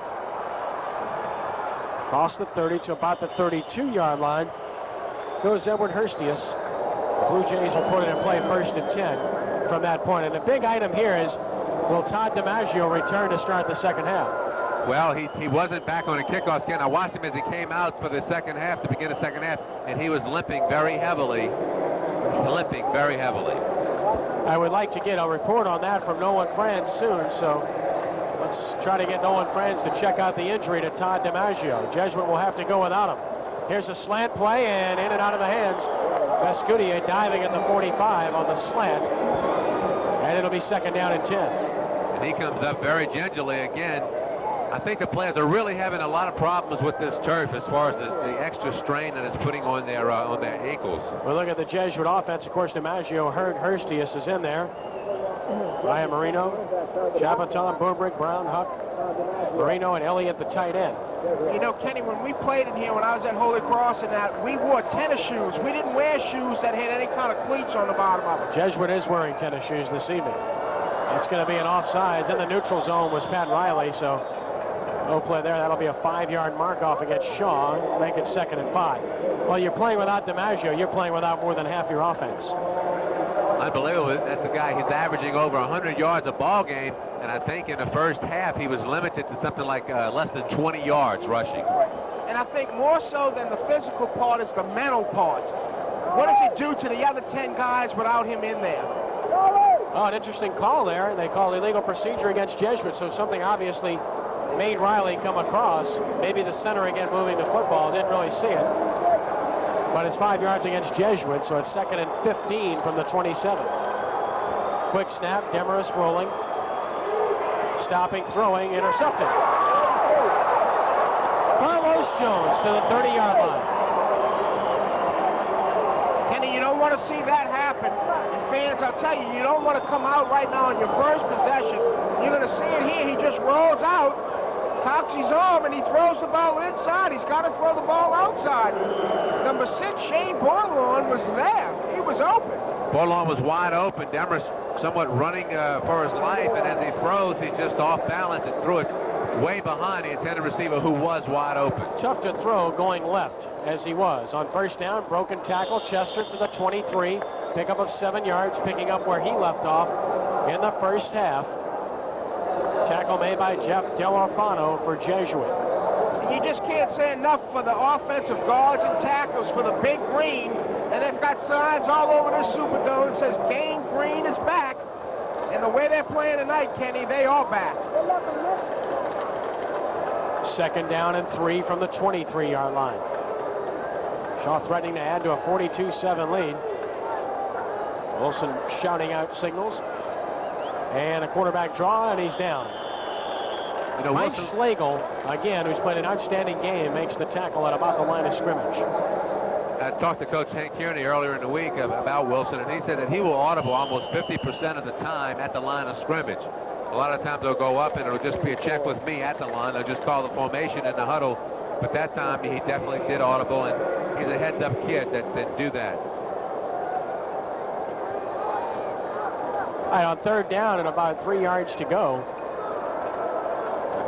Cross the 30 to about the 32-yard line. Goes Edward Hurstius. The Blue Jays will put it in play 1st and 10 from that point. And the big item here is, will Todd DiMaggio return to start the second half? Well, he wasn't back on a kickoff scan. I watched him as he came out for the second half, to begin the second half, and he was limping very heavily. I would like to get a report on that from Nolan Franz soon, so let's try to get Nolan Franz to check out the injury to Todd DiMaggio. Jesuit will have to go without him. Here's a slant play, and in and out of the hands. Vescudier diving at the 45 on the slant, and it'll be second down and 10. And he comes up very gingerly again. I think the players are really having a lot of problems with this turf as far as the extra strain that it's putting on their ankles. Well, look at the Jesuit offense. Of course, DiMaggio, Hurstius is in there. Ryan Marino, Chabaton, Boobrick, Brown, Huck, Marino, and Elliott, the tight end. You know, Kenny, when we played in here, when I was at Holy Cross and that, we wore tennis shoes. We didn't wear shoes that had any kind of cleats on the bottom of them. Jesuit is wearing tennis shoes this evening. It's going to be an offsides. In the neutral zone was Pat Riley, so no play there. That'll be a 5-yard mark off against Shaw. Make it 2nd and 5. Well, you're playing without DiMaggio. You're playing without more than half your offense. Unbelievable. That's a guy, he's averaging over 100 yards a ball game, and I think in the first half he was limited to something like less than 20 yards rushing. And I think more so than the physical part is the mental part. what does it do to the other 10 guys without him in there? Oh, an interesting call there. They call illegal procedure against Jesuit, so something obviously made Riley come across. Maybe the center again moving the football. Didn't really see it. But it's 5 yards against Jesuit, so it's 2nd and 15 from the 27. Quick snap, Demarest rolling. Stopping, throwing, intercepted. Carlos Jones to the 30-yard line. Kenny, you don't want to see that happen. And fans, I'll tell you, you don't want to come out right now on your first possession. You're going to see it here. He just rolls out, cocks his arm, and he throws the ball inside. He's got to throw the ball outside. Number 6, Shane Bordelon, was there. He was open. Bordelon was wide open. Demarest somewhat running for his life, and as he throws, he's just off balance and threw it way behind the intended receiver, who was wide open. Tough to throw going left, as he was. On first down, broken tackle, Chester to the 23. Pickup of 7 yards, picking up where he left off in the first half. Tackle made by Jeff Delorfano for Jesuit. You just can't say enough for the offensive guards and tackles for the Big Green. And they've got signs all over the Superdome that says Gang Green is back. And the way they're playing tonight, Kenny, they are back. 2nd down and 3 from the 23-yard line. Shaw threatening to add to a 42-7 lead. Wilson shouting out signals. And a quarterback draw, and he's down. You know, Mike Schlegel, again, who's played an outstanding game, makes the tackle at about the line of scrimmage. I talked to Coach Hank Kearney earlier in the week about Wilson, and he said that he will audible almost 50% of the time at the line of scrimmage. A lot of times they'll go up and it'll just be a check with me at the line. They'll just call the formation in the huddle. But that time he definitely did audible, and he's a heads-up kid that do that. All right, on 3rd down and about 3 yards to go.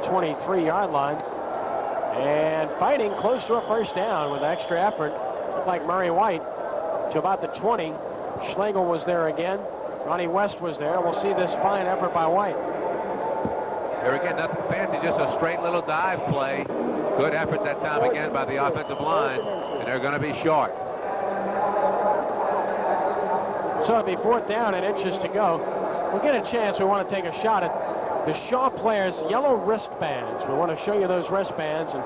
23-yard line, and fighting close to a first down with extra effort. Looked like Murray White to about the 20. Schlegel was there again. Ronnie West was there. We'll see this fine effort by White. Here again, nothing fancy, just a straight little dive play. Good effort that time again by the offensive line, and they're going to be short. So it'll be 4th down and inches to go. We'll get a chance. We want to take a shot at the Shaw players' yellow wristbands. We want to show you those wristbands in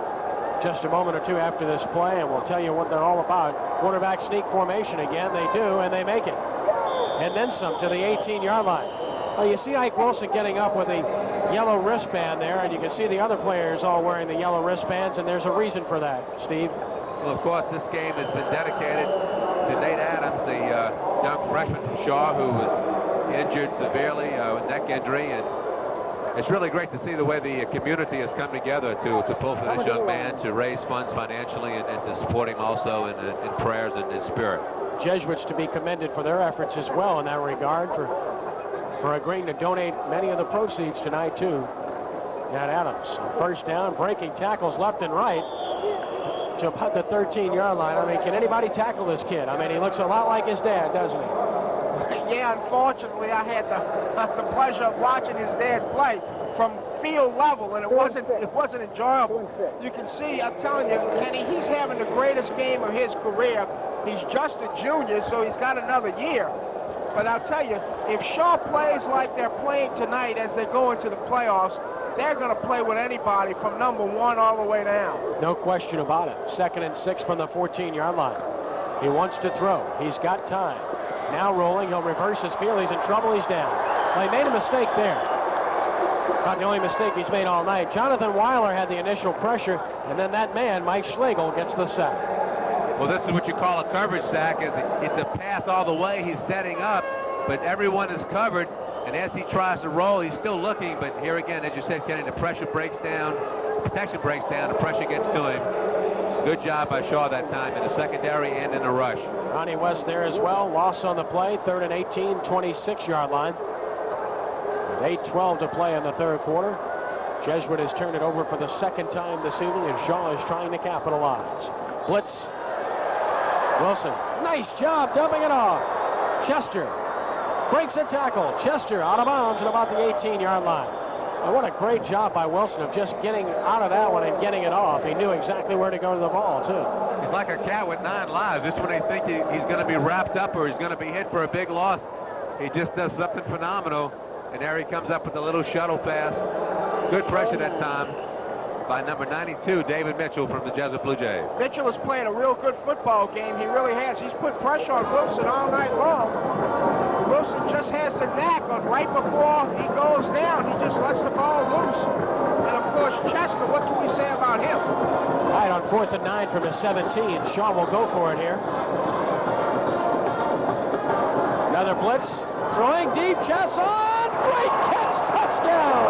just a moment or two after this play, and we'll tell you what they're all about. Quarterback sneak formation again. They do, and they make it. And then some to the 18-yard line. Well, you see Ike Wilson getting up with a yellow wristband there, and you can see the other players all wearing the yellow wristbands, and there's a reason for that, Steve. Well, of course, this game has been dedicated to Nate Adams, the young freshman from Shaw, who was injured severely with neck injury, and it's really great to see the way the community has come together to pull for this young man, to raise funds financially, and to support him also in prayers and in spirit. Jesuits to be commended for their efforts as well in that regard, for agreeing to donate many of the proceeds tonight to Nat Adams. On first down, breaking tackles left and right to about the 13-yard line. I mean, can anybody tackle this kid? I mean, he looks a lot like his dad, doesn't he? Yeah, unfortunately, I had the pleasure of watching his dad play from field level, and it wasn't enjoyable. You can see, I'm telling you, Kenny, he's having the greatest game of his career. He's just a junior, so he's got another year. But I'll tell you, if Shaw plays like they're playing tonight as they go into the playoffs, they're going to play with anybody from number 1 all the way down. No question about it. 2nd and 6 from the 14-yard line. He wants to throw. He's got time. Now rolling. He'll reverse his field. He's in trouble. He's down. Well, he made a mistake there. Not the only mistake he's made all night. Jonathan Weiler had the initial pressure, and then that man, Mike Schlegel, gets the sack. Well, this is what you call a coverage sack. It's a pass all the way. He's setting up, but everyone is covered. And as he tries to roll, he's still looking. But here again, as you said, Kenny, the pressure breaks down. Protection breaks down. The pressure gets to him. Good job by Shaw that time in the secondary and in the rush. Ronnie West there as well. Loss on the play. 3rd and 18, 26-yard line. With 8:12 to play in the 3rd quarter. Jesuit has turned it over for the 2nd time this evening, and Shaw is trying to capitalize. Blitz. Wilson, nice job dumping it off. Chester breaks a tackle. Chester out of bounds at about the 18-yard line. And what a great job by Wilson of just getting out of that one and getting it off. He knew exactly where to go to the ball, too. He's like a cat with 9 lives. Just when they think he's going to be wrapped up or he's going to be hit for a big loss, he just does something phenomenal. And there he comes up with a little shuttle pass. Good pressure that time by number 92, David Mitchell from the Jesuit Blue Jays. Mitchell is playing a real good football game. He really has. He's put pressure on Wilson all night long. Wilson just has the knack of right before he goes down, he just lets the ball loose. And of course, Chester, what can we say about him? All right, on 4th and 9 from his 17. Shaw will go for it here. Another blitz. Throwing deep, Chesson. Great catch, touchdown.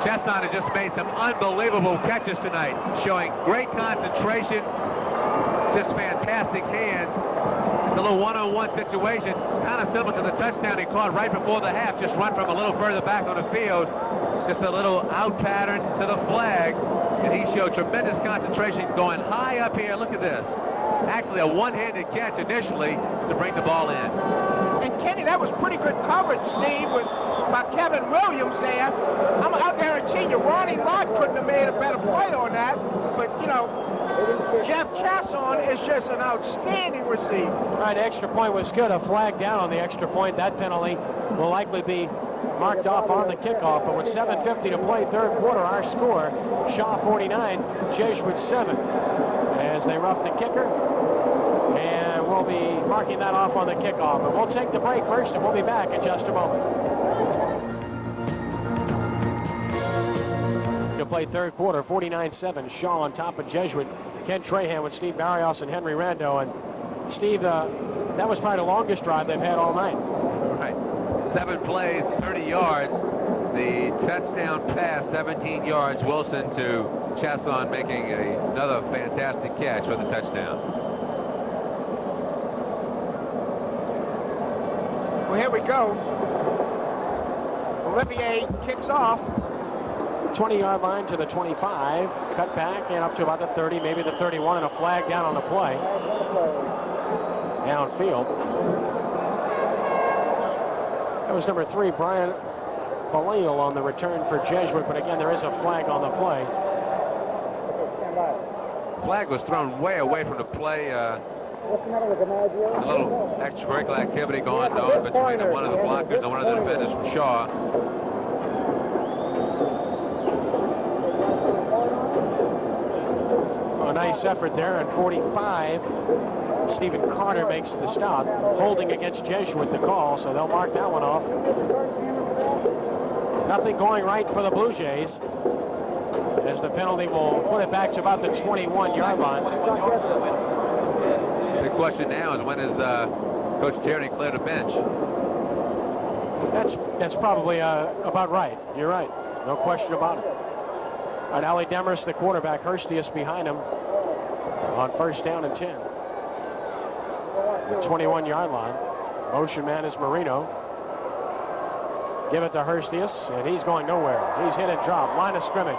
Chesson has just made some unbelievable catches tonight, showing great concentration, just fantastic hands. It's a little one-on-one situation. It's kind of similar to the touchdown he caught right before the half, just run from a little further back on the field, just a little out pattern to the flag, and he showed tremendous concentration going high up here. Look at this. Actually a one-handed catch initially to bring the ball in. And Kenny, that was pretty good coverage, Steve, by Kevin Williams there. I'll guarantee you, Ronnie Lott couldn't have made a better play on that. But, you know, Jeff Chasson is just an outstanding receiver. All right, extra point was good. A flag down on the extra point. That penalty will likely be marked off on the kickoff. But with 7:50 to play, third quarter, our score, Shaw 49, Jesuit 7. As they rough the kicker. And we'll be marking that off on the kickoff. But we'll take the break first, and we'll be back in just a moment. To play third quarter, 49-7. Shaw on top of Jesuit. Ken Trahan with Steve Barrios and Henry Rando. And Steve, that was probably the longest drive they've had all night. Right. 7 plays, 30 yards. The touchdown pass, 17 yards. Wilson to Chasson making another fantastic catch for the touchdown. Well, here we go. Olivier kicks off. 20-yard line to the 25. Cut back and up to about the 30, maybe the 31, and a flag down on the play. Downfield. That was number 3, Brian Balial on the return for Jesuit, but again, there is a flag on the play. Flag was thrown way away from the play. A little extracurricular activity going on between one of the blockers and one of the defenders from Shaw. A nice effort there, and 45. Stephen Carter makes the stop. Holding against Jesuit the call, so they'll mark that one off. Nothing going right for the Blue Jays, as the penalty will put it back to about the 21-yard line. The question now is, when is Coach Tierney clear the bench? That's probably about right. You're right. No question about it. All right, Ali Demarest, the quarterback. Hurstius behind him on first down and 10. The 21-yard line. Motion man is Marino. Give it to Hurstius, and he's going nowhere. He's hit and dropped. Line of scrimmage.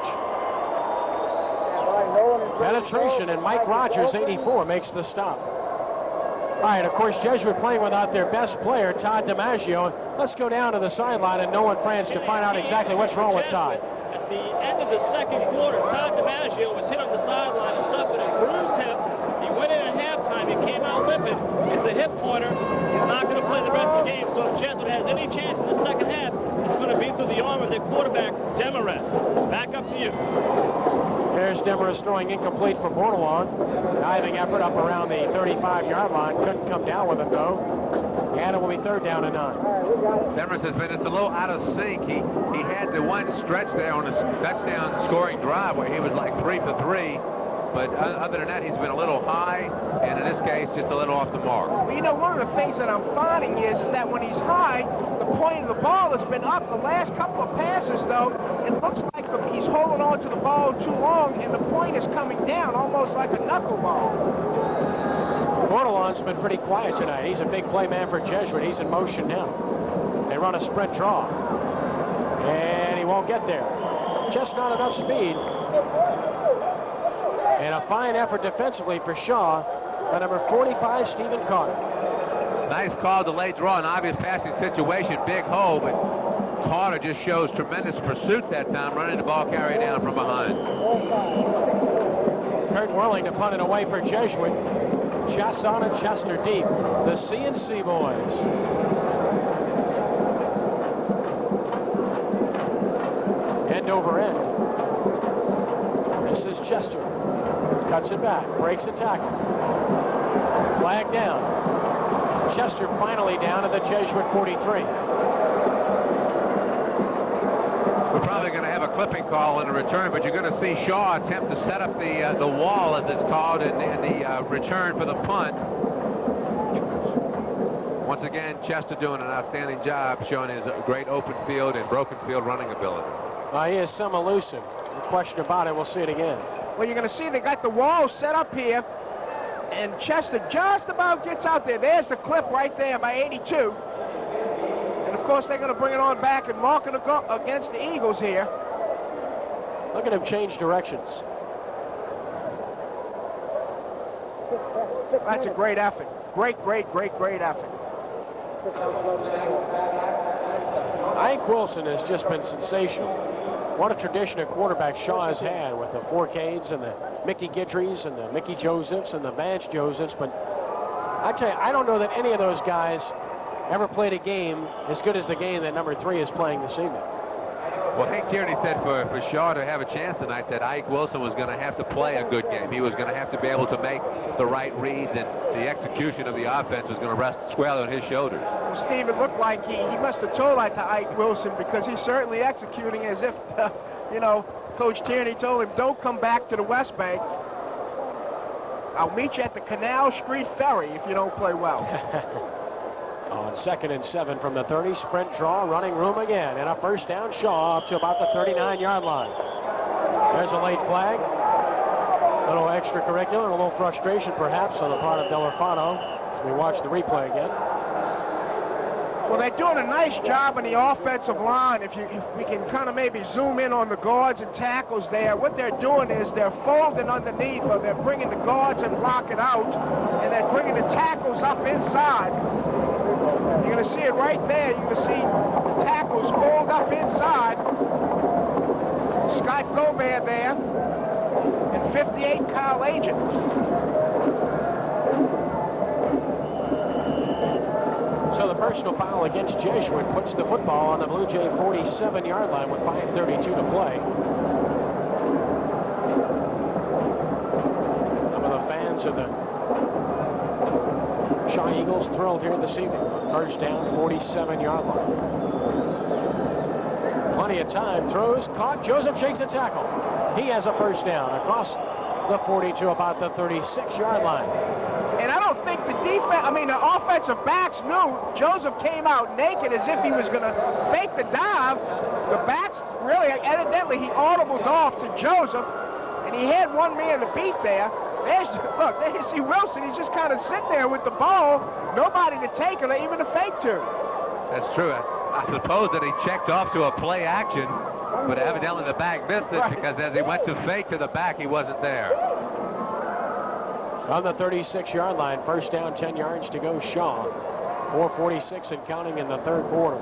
Penetration, and Mike Rogers, 84, makes the stop. All right, of course, Jesuit playing without their best player, Todd DiMaggio. Let's go down to the sideline and Nolan France to find out exactly what's wrong with Todd. At the end of the second quarter, Todd DiMaggio was hit on the sideline and suffered a bruised hip. He went in at halftime. He came out limping. It's a hip pointer. He's not going to play the rest of the game. So if Jesuit has any chance in the second half, it's going to be through the arm of their quarterback, Demarest. Back up to you. There's Demarest throwing incomplete for Bordelon. Diving effort up around the 35-yard line. Couldn't come down with it, though. And it will be third down and 9. Demarest has been just a little out of sync. He had the one stretch there on his touchdown scoring drive where he was like 3 for 3. But other than that, he's been a little high, and in this case, just a little off the mark. Well, you know, one of the things that I'm finding is that when he's high, the point of the ball has been up. The last couple of passes, though, it looks like he's holding on to the ball too long, and the point is coming down, almost like a knuckleball. Bordelon's been pretty quiet tonight. He's a big play man for Jesuit. He's in motion now. They run a spread draw. And he won't get there. Just not enough speed. And a fine effort defensively for Shaw by number 45, Stephen Carter. Nice call, delayed draw, an obvious passing situation, big hole, but Carter just shows tremendous pursuit that time, running the ball carrier down from behind. Kurt Whirling to punt it away for Jesuit. Chest on and Chester deep. The C&C boys. End over end. This is Chester. Cuts it back. Breaks a tackle. Flag down. Chester finally down at the Jesuit 43. We're probably going to have a clipping call in the return, but you're going to see Shaw attempt to set up the wall, as it's called, in the return for the punt. Once again, Chester doing an outstanding job, showing his great open field and broken field running ability. He is some elusive. No question about it. We'll see it again. Well, you're going to see they got the wall set up here, and Chester just about gets out there. There's the clip right there by 82. And, of course, they're going to bring it on back and mark it against the Eagles here. Look at him change directions. That's a great effort. Great effort. Ike Wilson has just been sensational. What a tradition a quarterback Shaw has had with the Forcades and the Mickey Guidrys and the Mickey Josephs and the Vance Josephs. But I tell you, I don't know that any of those guys ever played a game as good as the game that number 3 is playing this evening. Well, Hank Tierney said for Shaw to have a chance tonight that Ike Wilson was going to have to play a good game. He was going to have to be able to make the right reads, and the execution of the offense was going to rest squarely on his shoulders. Well, Steve, it looked like he must have told that to Ike Wilson, because he's certainly executing as if, you know, Coach Tierney told him, don't come back to the West Bank. I'll meet you at the Canal Street Ferry if you don't play well. On 2nd and 7 from the 30, sprint draw, running room again, and a first down. Shaw up to about the 39-yard line. There's a late flag. A little extracurricular, a little frustration perhaps on the part of Delafano as we watch the replay again. Well, they're doing a nice job on the offensive line. If we can kind of maybe zoom in on the guards and tackles there, what they're doing is they're folding underneath, or they're bringing the guards and blocking out, and they're bringing the tackles up inside. You're going to see it right there. You're going to see the tackles fold up inside. Scott Gobert there, and 58 Kyle Agent. So the personal foul against Jesuit puts the football on the Blue Jay 47-yard line with 5:32 to play. Some of the fans of the Shaw Eagles thrilled here this evening. First down, 47-yard line. Plenty of time. Throws, caught. Joseph shakes a tackle. He has a first down across the 42, about the 36-yard line. And I don't think the offensive backs knew Joseph came out naked as if he was going to fake the dive. The backs really, evidently, he audibled off to Joseph, and he had one man to beat there. Look, there you see Wilson. He's just kind of sitting there with the ball. Nobody to take it or even to fake to. That's true. I suppose that he checked off to a play action, but evidently the back missed it, because as he went to fake to the back, he wasn't there. On the 36-yard line, first down, 10 yards to go. Shaw, 4:46 and counting in the third quarter.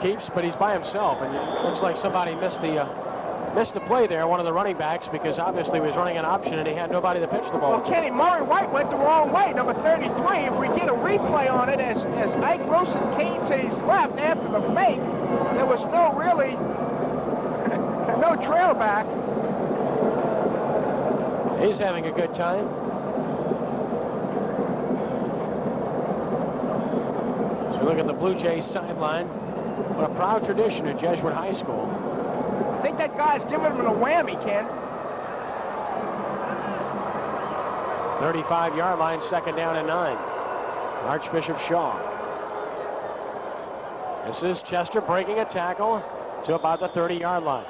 Keeps, but he's by himself, and it looks like somebody missed the play there, one of the running backs, because obviously he was running an option and he had nobody to pitch the ball. Well, Kenny, Murray White went the wrong way, number 33. If we get a replay on it, as Ike Wilson came to his left after the fake, there was no really, no trail back. He's having a good time. So look at the Blue Jays sideline. What a proud tradition at Jesuit High School. I think that guy's giving him a whammy, Ken. 35-yard line, second down and 9. Archbishop Shaw. This is Chester breaking a tackle to about the 30-yard line.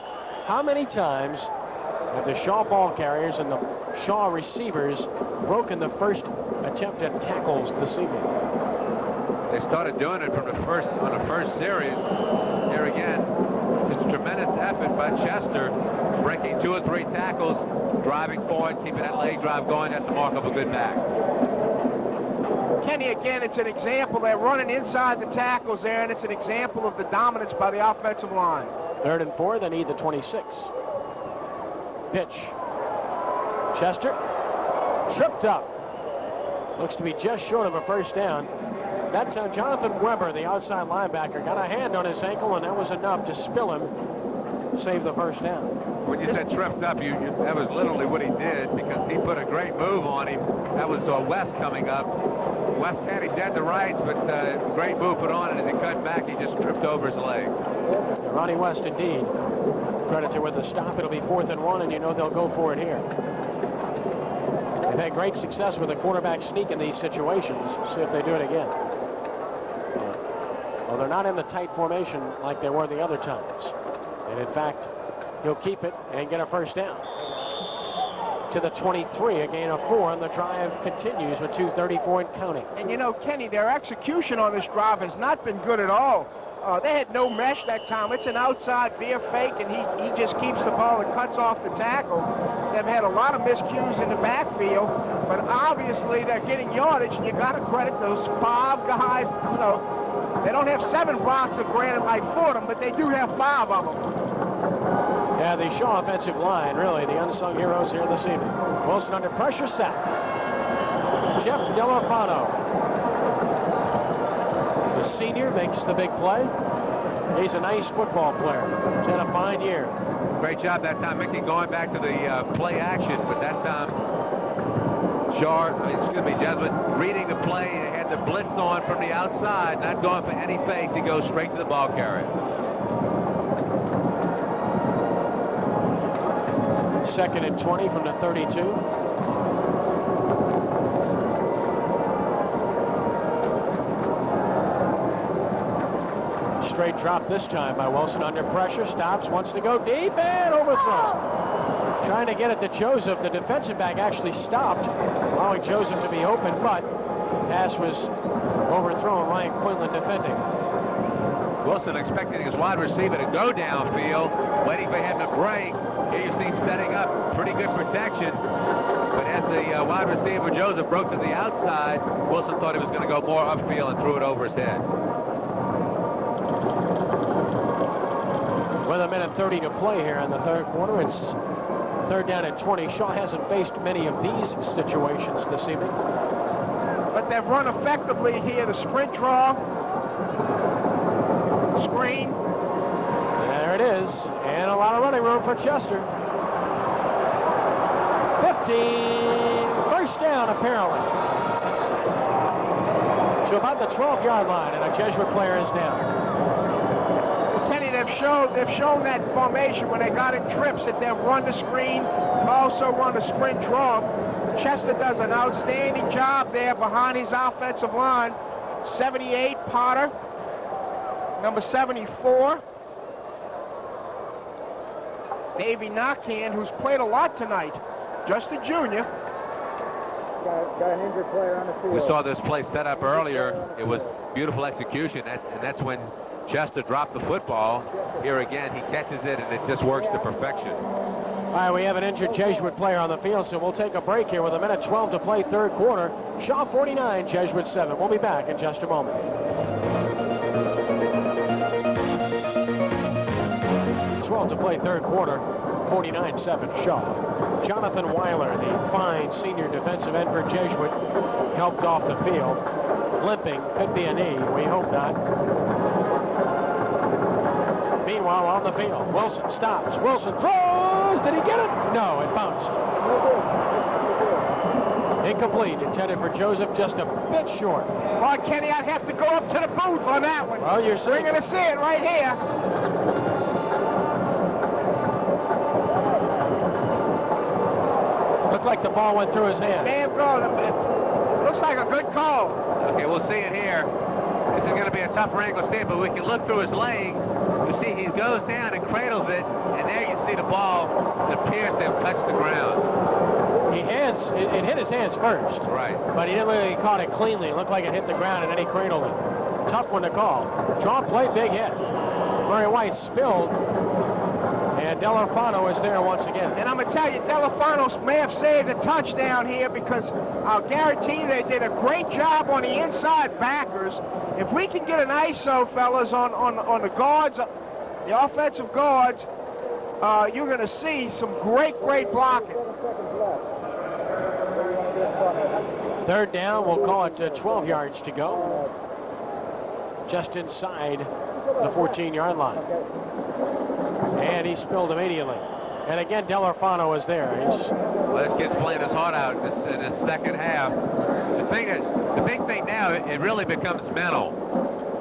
How many times have the Shaw ball carriers and the Shaw receivers broken the first attempt at tackles this evening? They started doing it from the first series. Here again, just a tremendous effort by Chester, breaking 2 or 3 tackles, driving forward, keeping that leg drive going. That's the mark of a good back. Kenny, again, it's an example. They're running inside the tackles there, and it's an example of the dominance by the offensive line. 3rd and 4, they need the 26. Pitch. Chester tripped up. Looks to be just short of a first down. That time, Jonathan Weber, the outside linebacker, got a hand on his ankle, and that was enough to spill him, save the first down. When you said tripped up, that was literally what he did, because he put a great move on him. That was West coming up. West had him dead to rights, but great move put on, and as he cut back, he just tripped over his leg. Ronnie West, indeed, credited with the stop. It'll be 4th and 1, and you know they'll go for it here. They've had great success with a quarterback sneak in these situations. See if they do it again. Well, they're not in the tight formation like they were the other times. And in fact, he'll keep it and get a first down. To the 23, a gain of 4, and the drive continues with 2:34 and counting. And you know, Kenny, their execution on this drive has not been good at all. They had no mesh that time. It's an outside veer fake, and he just keeps the ball and cuts off the tackle. They've had a lot of miscues in the backfield, but obviously they're getting yardage, and you got to credit those 5 guys. You know, they don't have 7 blocks of granite like Fordham, but they do have 5 of them. Yeah, the Shaw offensive line, really the unsung heroes here this evening. Wilson under pressure, sacked. Jeff Delafano, the senior, makes the big play. He's a nice football player. He's had a fine year. Great job that time, Mickey, going back to the play action, but that time Jesuit reading the play, and had the blitz on from the outside, not going for any face. He goes straight to the ball carrier. 2nd and 20 from the 32. Straight drop this time by Wilson under pressure. Stops, wants to go deep, and overthrown. Trying to get it to Joseph. The defensive back actually stopped, allowing Joseph to be open, but pass was overthrown. Ryan Quinlan defending. Wilson expecting his wide receiver to go downfield, waiting for him to break. Here you see him setting up pretty good protection. But as the wide receiver, Joseph, broke to the outside, Wilson thought he was going to go more upfield and threw it over his head. With 1:30 to play here in the 3rd quarter, it's 3rd down and 20. Shaw hasn't faced many of these situations this evening. But they've run effectively here. The sprint draw, screen. There it is, and a lot of running room for Chester. 15, first down apparently. To about the 12-yard line, and a Jesuit player is down. Kenny, they've shown that formation when they got in trips that they'll run the screen, also run the sprint draw. Chester does an outstanding job there behind his offensive line. 78, Potter. Number 74, Davey Knockhand, who's played a lot tonight. Just a junior. Got an injured player on the field. We saw this play set up earlier. It was beautiful execution, and that's when Chester dropped the football. Here again, he catches it, and it just works to perfection. All right, we have an injured Jesuit player on the field, so we'll take a break here with 1:12 to play 3rd quarter. Shaw 49, Jesuit 7. We'll be back in just a moment. 12 to play 3rd quarter, 49-7 Shaw. Jonathan Weiler, the fine senior defensive end for Jesuit, helped off the field. Limping, could be a knee, we hope not. Meanwhile, on the field, Wilson stops. Wilson throws. Did he get it? No, it bounced. Incomplete, intended for Joseph, just a bit short. Oh, Kenny, I'd have to go up to the booth on that one. Well, you're seeing We're going to see it right here. Looked like the ball went through his hand. Damn good. Looks like a good call. Okay, we'll see it here. This is going to be a tougher angle to see it, but we can look through his legs. You see he goes down and cradles it, and there you see the ball that appears to have touched the ground. It hit his hands first. Right. But he didn't really caught it cleanly. It looked like it hit the ground, and then he cradled it. tough one to call. Draw play, big hit. Murray White spilled, and Delafano is there once again. And I'm going to tell you, Delafano may have saved a touchdown here because I'll guarantee they did a great job on the inside backers. If we can get an ISO, fellas, on the guards, the offensive guards, you're going to see some great blocking. Third down, we'll call it 12 yards to go. Just inside the 14-yard line. And he spilled immediately. And again, Delafano is there. Well, this kid's playing his heart out in this second half. The big thing now, it really becomes mental.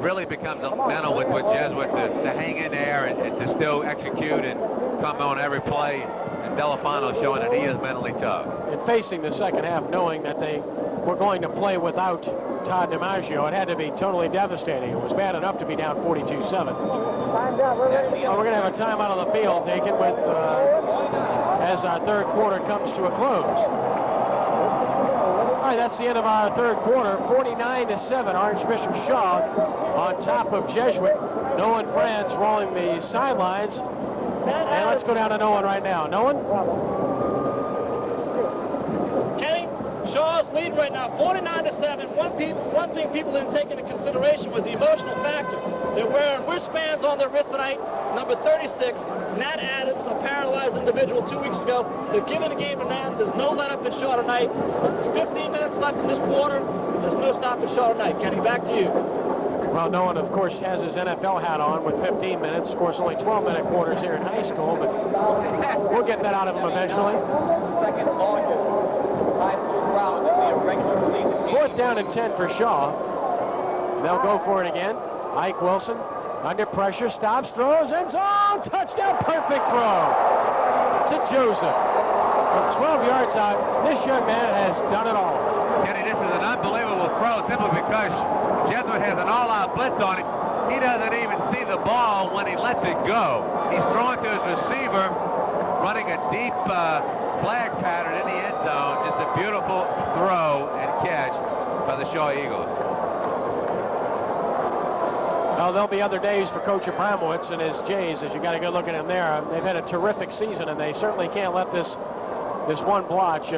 Really becomes mental with Jesuit to hang in there and to still execute and come on every play. And Delafano showing that he is mentally tough. And facing the second half, knowing that they were going to play without Todd DiMaggio, it had to be totally devastating. It was bad enough to be down 42-7. Well, we're going to have a timeout on the field taken with as our third quarter comes to a close. All right, that's the end of our third quarter. 49-7, Archbishop Shaw on top of Jesuit. Nolan Franz rolling the sidelines. And let's go down to Nolan right now. Nolan? Kenny, Shaw's lead right now, 49-7. One thing people didn't take into consideration was the emotional factor. They're wearing wristbands on their wrist tonight. Number 36, Nat Adams, a paralyzed individual 2 weeks ago. They're giving the game to Nat. There's no let-up in Shaw tonight. There's 15 minutes left in this quarter. There's no stop in Shaw tonight. Kenny, back to you. Well, Nolan, of course, has his NFL hat on with 15 minutes. Of course, only 12-minute quarters here in high school, but we'll get that out of him eventually. Second largest high school crowd to see a regular season game. Fourth down and 10 for Shaw. They'll go for it again. Ike Wilson under pressure, stops, throws, end zone, touchdown, perfect throw to Joseph. From 12 yards out, this young man has done it all. Kenny, this is an unbelievable throw simply because Jesuit has an all-out blitz on him. He doesn't even see the ball when he lets it go. He's throwing to his receiver, running a deep flag pattern in the end zone. Just a beautiful throw and catch by the Shaw Eagles. Well, there'll be other days for Coach Abramowitz and his Jays, as you got a good look at him there. They've had a terrific season, and they certainly can't let this one blotch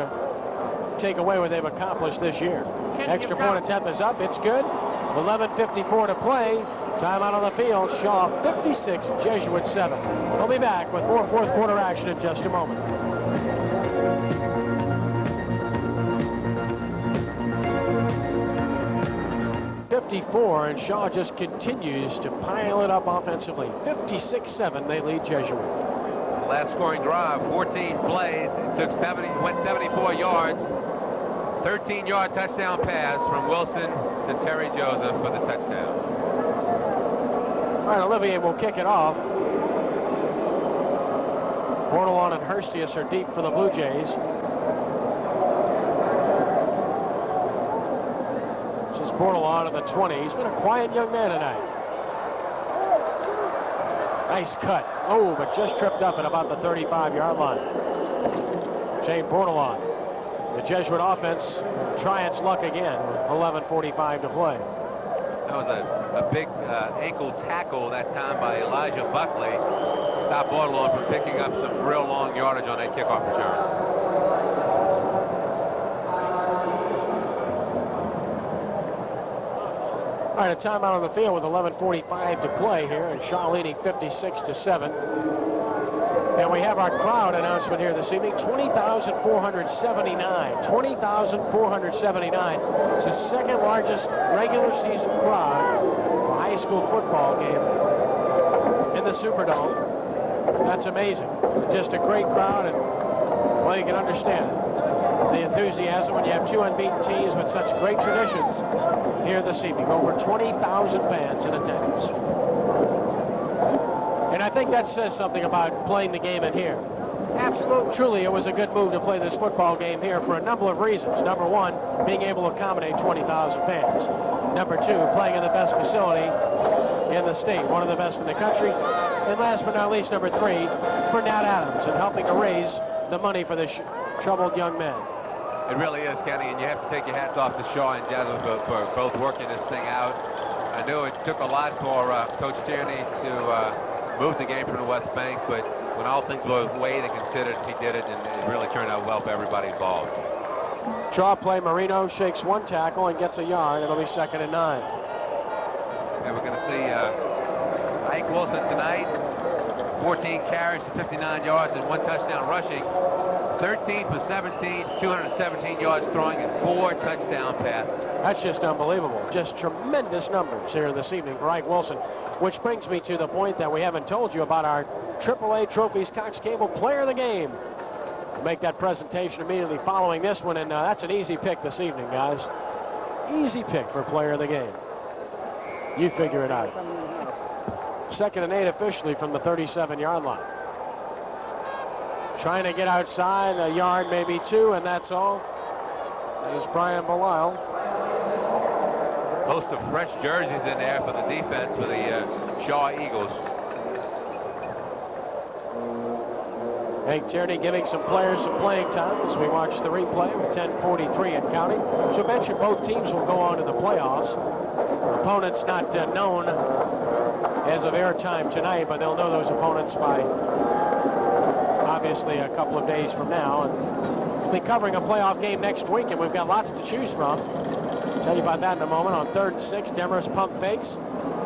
take away what they've accomplished this year. Extra point attempt is up. It's good. 11:54 to play. Timeout on the field. Shaw 56, Jesuit 7. We'll be back with more fourth quarter action in just a moment. 54, and Shaw just continues to pile it up offensively. 56-7, they lead Jesuit. Last scoring drive, 14 plays. It took 74 yards. 13-yard touchdown pass from Wilson to Terry Joseph for the touchdown. All right, Olivier will kick it off. Bordelon and Hurstius are deep for the Blue Jays. This is Bordelon at the 20. He's been a quiet young man tonight. Nice cut. Oh, but just tripped up at about the 35-yard line. Shane Bordelon. The Jesuit offense try its luck again. 11:45 to play. That was a big ankle tackle that time by Elijah Buckley. Stopped Bordelon from picking up some real long yardage on that kickoff return. All right, a timeout on the field with 11:45 to play here, and Shaw leading 56-7. And we have our crowd announcement here this evening, 20,479. 20,479. It's the second largest regular season crowd for a high school football game in the Superdome. That's amazing. Just a great crowd, and well, you can understand the enthusiasm when you have two unbeaten teams with such great traditions here this evening. Over 20,000 fans in attendance. And I think that says something about playing the game in here. Absolutely. Truly, it was a good move to play this football game here for a number of reasons. Number one, being able to accommodate 20,000 fans. Number two, playing in the best facility in the state, one of the best in the country. And last but not least, number three, for Nat Adams and helping to raise the money for this troubled young man. It really is, Kenny, and you have to take your hats off to Shaw and Jesuit for both working this thing out. I know it took a lot for Coach Tierney to move the game from the West Bank, but when all things were weighed and considered, he did it, and it really turned out well for everybody involved. Draw play, Marino shakes one tackle and gets a yard. It'll be 2nd and 9. And we're going to see Ike Wilson tonight, 14 carries for 59 yards and 1 touchdown rushing, 13 for 17, 217 yards throwing, and 4 touchdown passes. That's just unbelievable. Just tremendous numbers here this evening for Ike Wilson, which brings me to the point that we haven't told you about our AAA Trophies Cox Cable Player of the Game. We'll make that presentation immediately following this one, and that's an easy pick this evening, guys. Easy pick for Player of the Game. You figure it out. 2nd and 8 officially from the 37-yard line. Trying to get outside, a yard, maybe 2, and that's all. There's Brian Belisle. Host of fresh jerseys in there for the defense for the Shaw Eagles. Hank Tierney giving some players some playing time as we watch the replay with 10:43 and counting. So mention both teams will go on to the playoffs. Opponents not known as of airtime tonight, but they'll know those opponents by obviously a couple of days from now. And we'll be covering a playoff game next week, and we've got lots to choose from. Tell you about that in a moment. On 3rd and 6, Demarest pump fakes.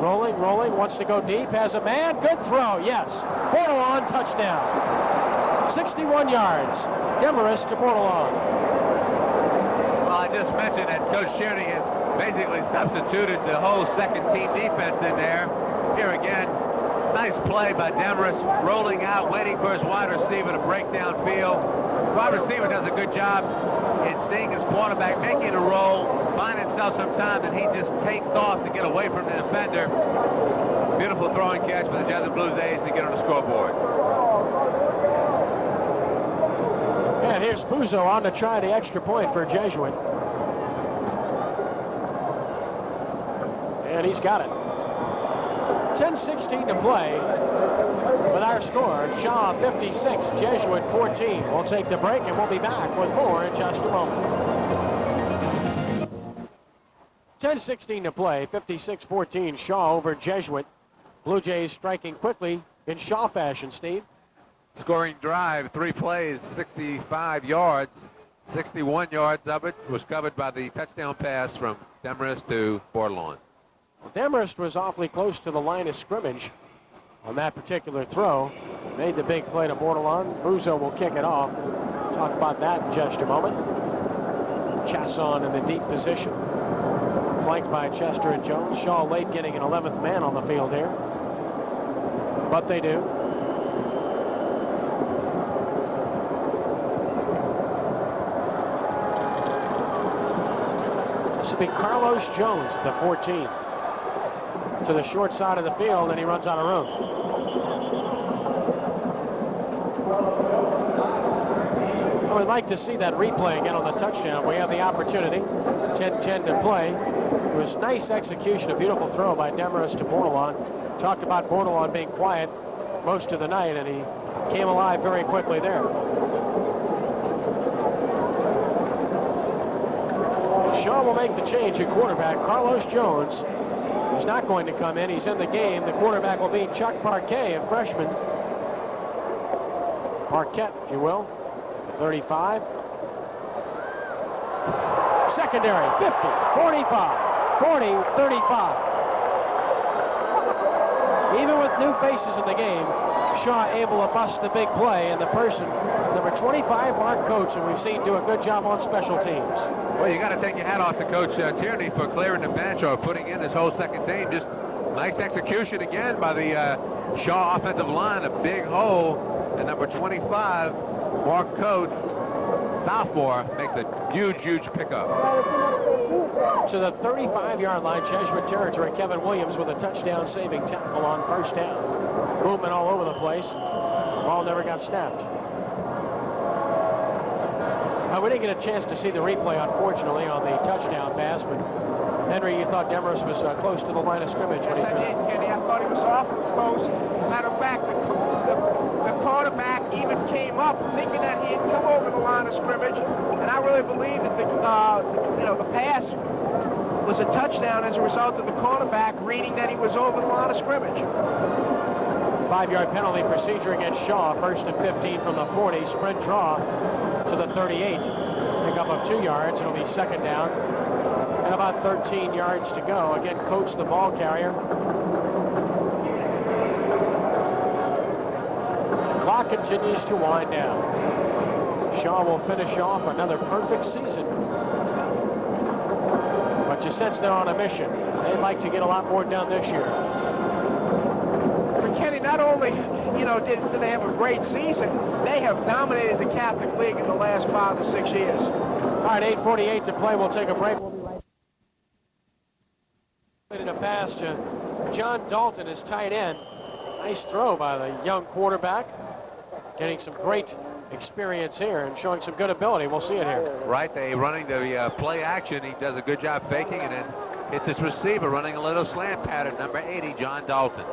Rolling, wants to go deep, has a man, good throw, yes. Bordelon, touchdown. 61 yards, Demarest to Bordelon. Well, I just mentioned that Coach Tierney has basically substituted the whole second-team defense in there. Here again, nice play by Demarest, rolling out, waiting for his wide receiver to break downfield. Wide receiver does a good job in seeing his quarterback making a roll, find himself some time, and he just takes off to get away from the defender. Beautiful throwing catch for the Jesuit Blues A's to get on the scoreboard. And here's Puzo on to try the extra point for Jesuit. And he's got it. 10:16 to play with our score. Shaw 56, Jesuit 14. We'll take the break and we'll be back with more in just a moment. 10:16 to play, 56-14 Shaw over Jesuit. Blue Jays striking quickly in Shaw fashion, Steve. Scoring drive, 3 plays, 65 yards. 61 yards of it was covered by the touchdown pass from Demarest to Bordelon. Demarest was awfully close to the line of scrimmage on that particular throw. Made the big play to Bordelon. Buzo will kick it off. Talk about that in just a moment. Chasson in the deep position. Flanked by Chester and Jones. Shaw late getting an 11th man on the field here. But they do. This will be Carlos Jones, the 14. To the short side of the field, and he runs out of room. I would like to see that replay again on the touchdown. We have the opportunity. 10:10 to play. It was nice execution, a beautiful throw by Demarest to Bordelon. Talked about Bordelon being quiet most of the night, and he came alive very quickly there. Shaw will make the change at quarterback. Carlos Jones is not going to come in. He's in the game. The quarterback will be Chuck Parquet, a freshman. Parquet, if you will. 35. Secondary, 50, 45, 40, 35. Even with new faces in the game, Shaw able to bust the big play, and the person, number 25, Mark Coates, and we've seen do a good job on special teams. Well, you got to take your hat off to Coach Tierney for clearing the bench or putting in this whole second team. Just nice execution again by the Shaw offensive line. A big hole, and number 25, Mark Coates, sophomore, makes a huge, huge pickup. To the 35-yard line, Jesuit territory. Kevin Williams with a touchdown-saving tackle on first down. Movement all over the place. Ball never got snapped. We didn't get a chance to see the replay, unfortunately, on the touchdown pass, but Henry, you thought Demarest was close to the line of scrimmage. Yes, I did, Kenny. I thought he was awful close. Matter of fact, the quarterback even came up thinking that he had come over the line of scrimmage, and I really believe that the pass was a touchdown as a result of the quarterback reading that he was over the line of scrimmage. 5-yard penalty procedure against Shaw. 1st and 15 from the 40. Sprint draw to the 38. Pickup of 2 yards. It'll be 2nd down. And about 13 yards to go. Again, Coates, the ball carrier. The clock continues to wind down. Shaw will finish off another perfect season. But you sense they're on a mission. They'd like to get a lot more done this year. For Kenny, not only, did they have a great season, they have dominated the Catholic League in the last 5 to 6 years. All right, 8:48 to play. We'll take a break. We'll be right back. In a pass to John Dalton, his tight end. Nice throw by the young quarterback. Getting some great experience here and showing some good ability. We'll see it here. Right, they running the play action. He does a good job faking, and then it's his receiver running a little slant pattern. Number 80, John Dalton.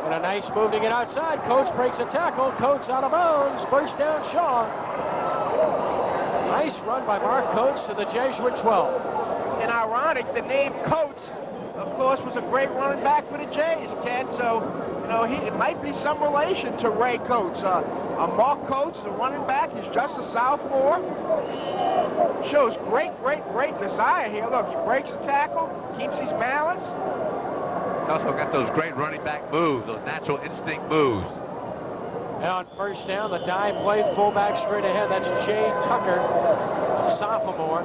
And a nice move to get outside. Coates breaks a tackle. Coates out of bounds. 1st down, Shaw. Nice run by Mark Coates to the Jesuit 12. And ironic, the name Coates, of course, was a great running back for the Jays, Ken. So, it might be some relation to Ray Coates. Mark Coates, the running back, is just a sophomore. Shows great desire here. Look, he breaks a tackle, keeps his balance. He's also got those great running back moves, those natural instinct moves. Now on 1st down, the dive play, fullback straight ahead. That's Jay Tucker, a sophomore.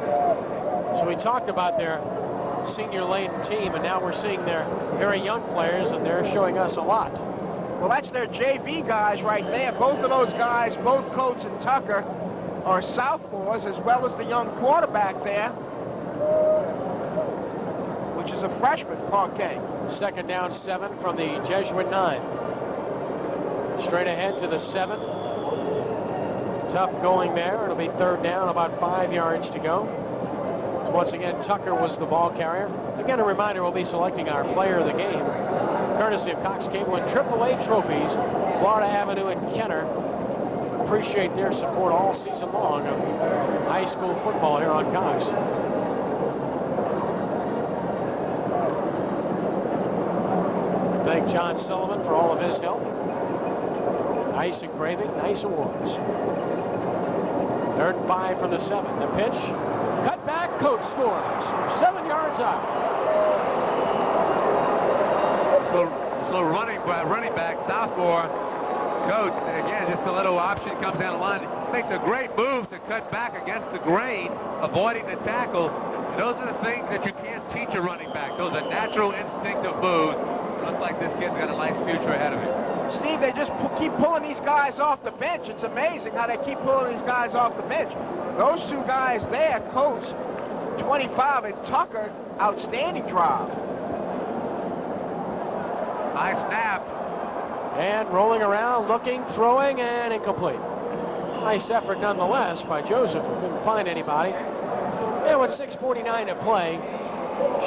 So we talked about their senior-laden team, and now we're seeing their very young players, and they're showing us a lot. Well, that's their JV guys right there. Both of those guys, both Coates and Tucker, are sophomores, as well as the young quarterback there, which is a freshman, Parquet. 2nd down, 7 from the Jesuit 9. Straight ahead to the 7. Tough going there. It'll be 3rd down, about 5 yards to go. Once again, Tucker was the ball carrier. Again, a reminder, we'll be selecting our player of the game, courtesy of Cox Cable and AAA Trophies, Florida Avenue and Kenner. Appreciate their support all season long of high school football here on Cox. Thank John Sullivan for all of his help. Nice engraving, nice awards. 3rd and 5 from the 7. The pitch. Cut back, Coates scores. 7 yards out. So running back, sophomore, Coates. Again, just a little option comes down the line. Makes a great move to cut back against the grain, avoiding the tackle. And those are the things that you can't teach a running back. Those are natural instinctive moves. Looks like this kid's got a nice future ahead of him. Steve, they just keep pulling these guys off the bench. It's amazing how they keep pulling these guys off the bench. Those 2 guys there, Coates, 25, and Tucker, outstanding drive. High snap. And rolling around, looking, throwing, and incomplete. Nice effort nonetheless by Joseph. Didn't find anybody. And with 6:49 to play,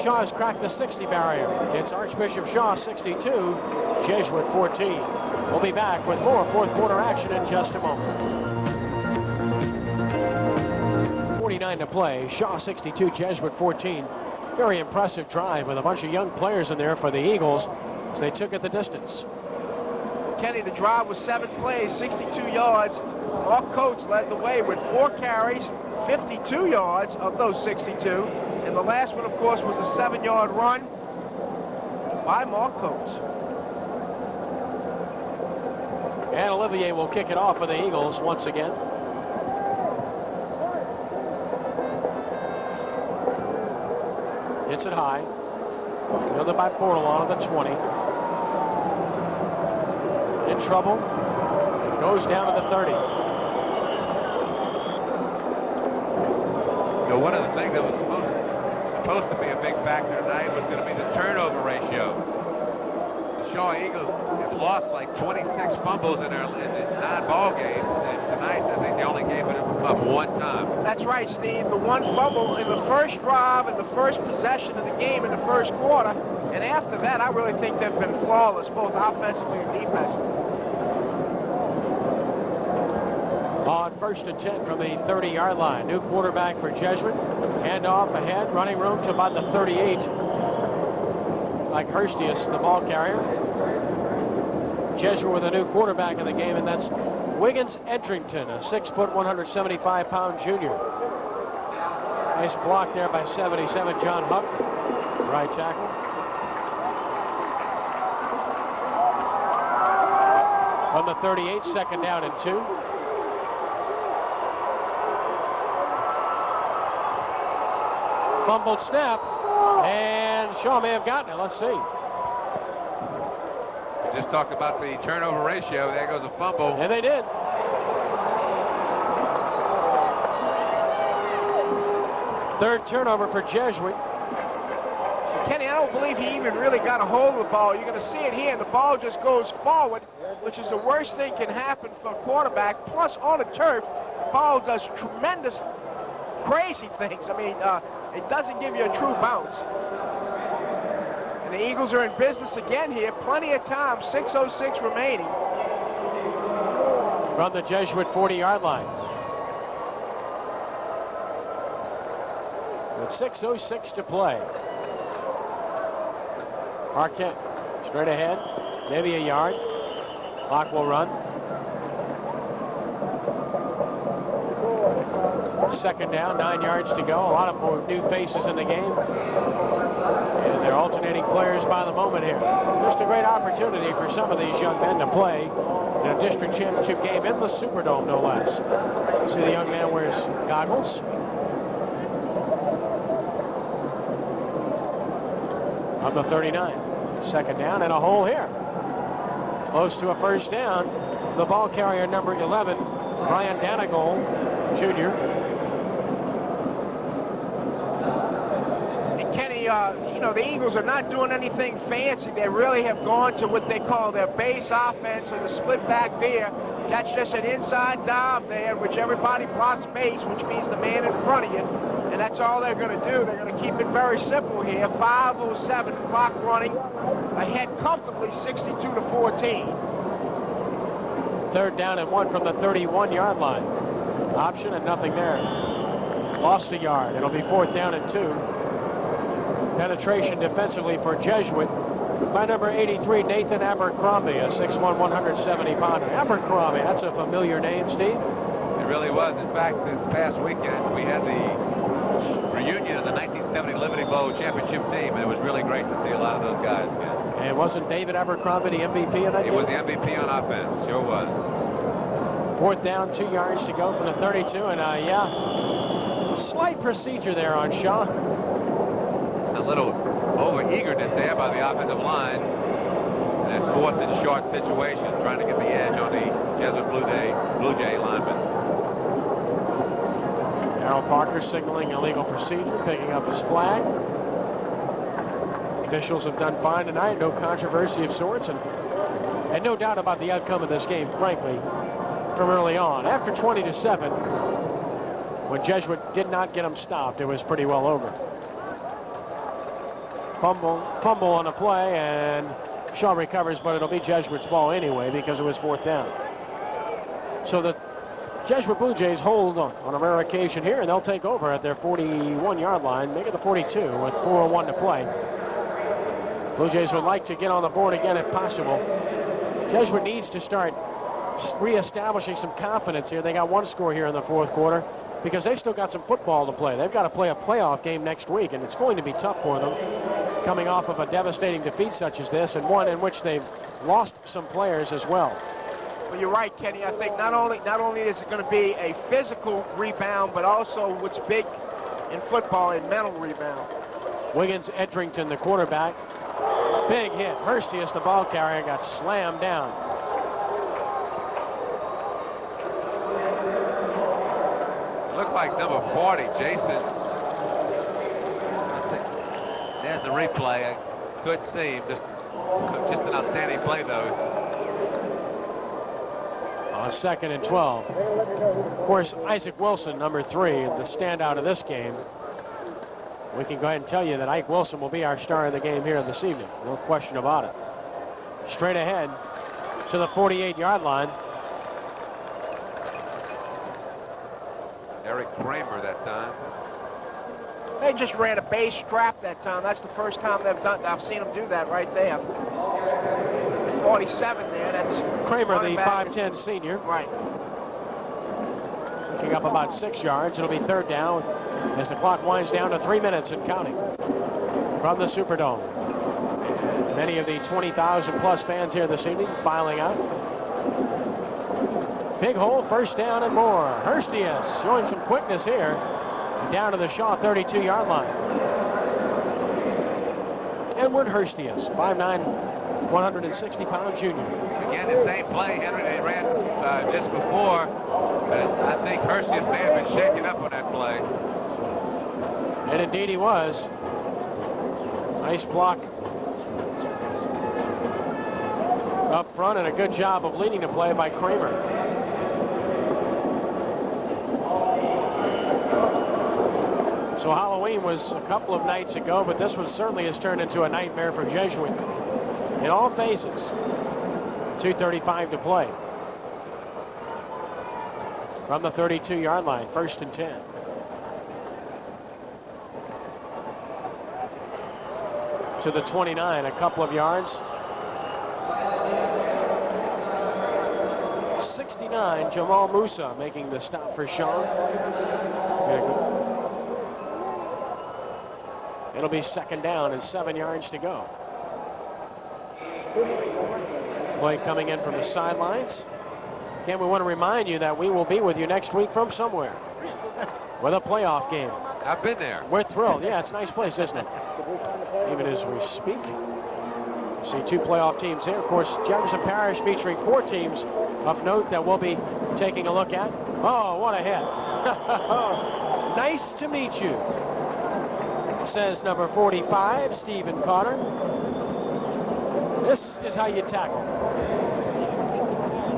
Shaw has cracked the 60 barrier. It's Archbishop Shaw 62, Jesuit 14. We'll be back with more 4th quarter action in just a moment. 49 to play, Shaw 62, Jesuit 14. Very impressive drive with a bunch of young players in there for the Eagles as they took it the distance. Kenny, the drive was 7 plays, 62 yards. Mark Coates led the way with 4 carries, 52 yards of those 62. And the last one, of course, was a 7-yard run by Mark Coates. And Olivier will kick it off for the Eagles once again. Hits it high. Fielded by Portal on the 20. In trouble. Goes down to the 30. One of the things that was supposed to be a big factor tonight was going to be the turnover ratio. The Shaw Eagles have lost like 26 fumbles in their 9 ball games, and tonight I think they only gave it up 1 time. That's right, Steve. The 1 fumble in the first drive and the first possession of the game in the first quarter, and after that, I really think they've been flawless, both offensively and defensively. On 1st and 10 from the 30-yard line. New quarterback for Jesuit. Hand off ahead. Running room to about the 38. Like Hurstius, the ball carrier. Jesuit with a new quarterback in the game, and that's Wiggins Edrington, a 6-foot, 175-pound junior. Nice block there by 77 John Huck, right tackle. On the 38, second down and 2. Fumbled snap, and Shaw may have gotten it. Let's see. Just talked about the turnover ratio. There goes a fumble. And they did. Third turnover for Jesuit. Kenny, I don't believe he even really got a hold of the ball. You're going to see it here, and the ball just goes forward, which is the worst thing can happen for a quarterback. Plus, on the turf, the ball does tremendous, crazy things. I mean, it doesn't give you a true bounce. And the Eagles are in business again here. Plenty of time, 6:06 remaining. From the Jesuit 40-yard line. With 6:06 to play. Arquette straight ahead, maybe a yard. Clock will run. Second down, 9 yards to go. A lot of more new faces in the game. And they're alternating players by the moment here. Just a great opportunity for some of these young men to play in a district championship game in the Superdome, no less. See the young man wears goggles. On the 39. Second down and a hole here. Close to a first down. The ball carrier, number 11, Brian Danagol, Jr. And Kenny, you know, the Eagles are not doing anything fancy. They really have gone to what they call their base offense or the split back there. That's just an inside dive there, which everybody blocks base, which means the man in front of you. And that's all they're going to do. They're going to keep it very simple here. 5:07 clock running. Ahead comfortably, 62-14. Third down and 1 from the 31-yard line. Option and nothing there. Lost a yard. It'll be 4th down and 2. Penetration defensively for Jesuit by number 83, Nathan Abercrombie, a 6'1", 170-pounder. Abercrombie, that's a familiar name, Steve. It really was. In fact, this past weekend, we had the reunion of the 1970 Liberty Bowl championship team, and it was really great to see a lot of those guys again. And wasn't David Abercrombie the MVP of that game? He was the MVP on offense. Sure was. 4th down, 2 yards to go from the 32, and yeah, slight procedure there on Shaw. A little over-eagerness there by the offensive line. And that 4th and short situation, trying to get the edge on the Jesuit Blue Jay lineman. Darryl Parker signaling illegal procedure, picking up his flag. Officials have done fine tonight, no controversy of sorts, and no doubt about the outcome of this game, frankly, from early on. After 20-7, when Jesuit did not get them stopped, it was pretty well over. Fumble on a play, and Shaw recovers, but it'll be Jesuit's ball anyway because it was 4th down. So the Jesuit Blue Jays hold on a rare occasion here, and they'll take over at their 41-yard line, make it the 42 with 4:01 to play. Blue Jays would like to get on the board again if possible. Jesuit needs to start reestablishing some confidence here. They got one score here in the 4th quarter because they've still got some football to play. They've got to play a playoff game next week, and it's going to be tough for them coming off of a devastating defeat such as this, and one in which they've lost some players as well. Well, you're right, Kenny. I think not only is it going to be a physical rebound, but also what's big in football, a mental rebound. Wiggins Edrington, the quarterback. Big hit. Hurstius, the ball carrier, got slammed down. It looked like number 40, Jason. There's the replay. I couldn't see him. Just an outstanding play, though. On 2nd and 12. Of course, Isaac Wilson, number 3, the standout of this game. We can go ahead and tell you that Ike Wilson will be our star of the game here this evening. No question about it. Straight ahead to the 48-yard line. Eric Kramer that time. They just ran a base trap that time. That's the first time I've seen them do that right there. 47 there. That's Kramer, the back 5'10 senior. Right. Picking up about 6 yards. It'll be third down as the clock winds down to 3 minutes and counting from the Superdome. Many of the 20,000 plus fans here this evening filing out. Big hole, first down and more. Hurstius showing some quickness here. Down to the Shaw 32-yard line. Edward Hurstius, 5'9", 160-pound junior. Again, the same play, Henry, they ran just before. I think Hurstius may have been shaken up on that play. And indeed he was. Nice block up front and a good job of leading the play by Kramer. So Halloween was a couple of nights ago, but this one certainly has turned into a nightmare for Jesuit in all phases. 2:35 to play. From the 32-yard line, 1st and 10. To the 29, a couple of yards. 69, Jamal Musa making the stop for Sean. It'll be second down and 7 yards to go. Play coming in from the sidelines. Again, we want to remind you that we will be with you next week from somewhere with a playoff game. I've been there. We're thrilled. Yeah, it's a nice place, isn't it? Even as we speak. See 2 playoff teams here. Of course, Jefferson Parish featuring 4 teams of note that we'll be taking a look at. Oh, what a hit. Nice to meet you, says number 45, Stephen Carter. This is how you tackle.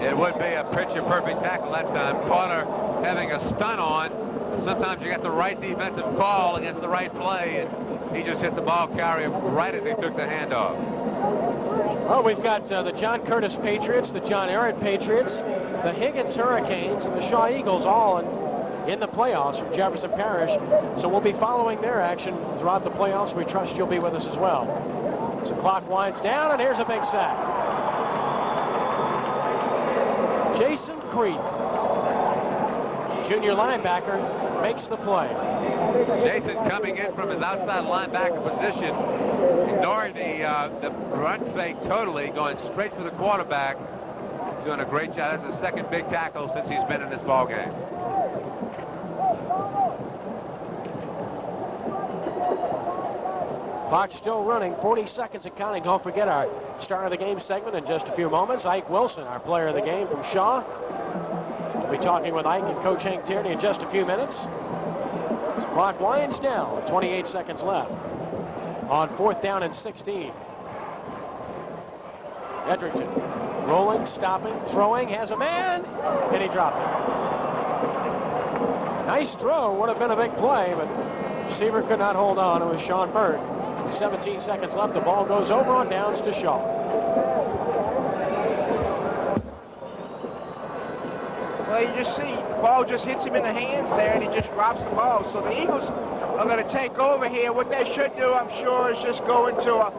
It would be a picture-perfect tackle that time. Carter having a stun on. Sometimes you got the right defensive call against the right play, and he just hit the ball carrier right as he took the handoff. Oh, we've got the John Curtis Patriots, the John Aaron Patriots, the Higgins Hurricanes, and the Shaw Eagles all in the playoffs from Jefferson Parish. So we'll be following their action throughout the playoffs. We trust you'll be with us as well. So the clock winds down, and here's a big sack. Jason Creed, junior linebacker, makes the play. Jason coming in from his outside linebacker position, ignoring the run fake totally, going straight for the quarterback. Doing a great job. That's his second big tackle since he's been in this ball game. Clock still running, 40 seconds and counting. Don't forget our star of the game segment in just a few moments. Ike Wilson, our player of the game from Shaw. We'll be talking with Ike and Coach Hank Tierney in just a few minutes. This clock winds down, 28 seconds left on 4th down and 16. Edgerton rolling, stopping, throwing, has a man, and he dropped it. Nice throw, would have been a big play, but receiver could not hold on. It was Sean Bird. 17 seconds left. The ball goes over on downs to Shaw. Well, you just see the ball just hits him in the hands there, and he just drops the ball. So the Eagles are going to take over here. What they should do, I'm sure, is just go into a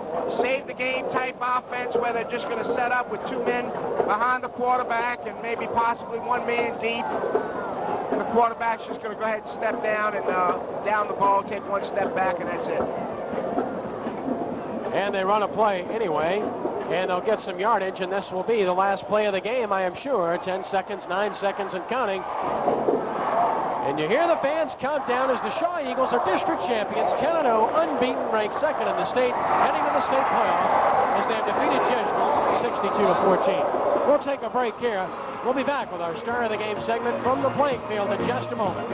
save-the-game type offense where they're just going to set up with 2 men behind the quarterback and maybe possibly 1 man deep. And the quarterback's just going to go ahead and step down and down the ball, take 1 step back, and that's it. And they run a play anyway, and they'll get some yardage, and this will be the last play of the game, I am sure. 10 seconds, 9 seconds, and counting. And you hear the fans count down as the Shaw Eagles are district champions, 10-0, unbeaten, ranked 2nd in the state, heading to the state playoffs as they have defeated Jesuit 62-14. We'll take a break here. We'll be back with our star of the game segment from the playing field in just a moment.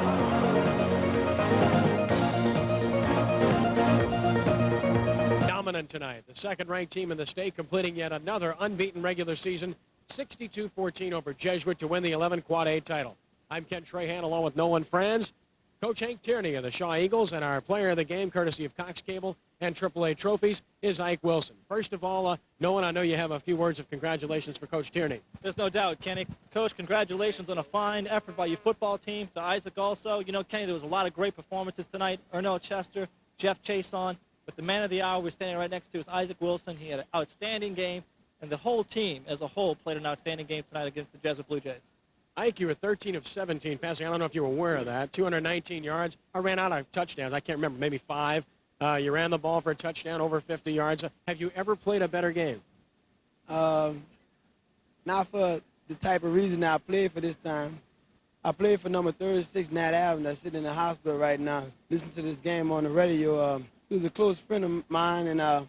Dominant tonight. The 2nd-ranked team in the state completing yet another unbeaten regular season, 62-14 over Jesuit to win the 11 Quad A title. I'm Ken Trahan along with Nolan Franz, Coach Hank Tierney of the Shaw Eagles, and our player of the game, courtesy of Cox Cable, and AAA trophies is Ike Wilson. First of all, Nolan, I know you have a few words of congratulations for Coach Tierney. There's no doubt, Kenny. Coach, congratulations on a fine effort by your football team. To Isaac also. You know, Kenny, there was a lot of great performances tonight. Ernell Chester, Jeff Chason. But the man of the hour we're standing right next to is Isaac Wilson. He had an outstanding game, and the whole team as a whole played an outstanding game tonight against the Jesuit Blue Jays. Ike, you were 13 of 17 passing. I don't know if you were aware of that. 219 yards. I ran out of touchdowns. I can't remember, maybe 5. You ran the ball for a touchdown, over 50 yards. Have you ever played a better game? Not for the type of reason I played for this time. I played for number 36, Nat Allen, that's sitting in the hospital right now. Listen to this game on the radio. He was a close friend of mine, and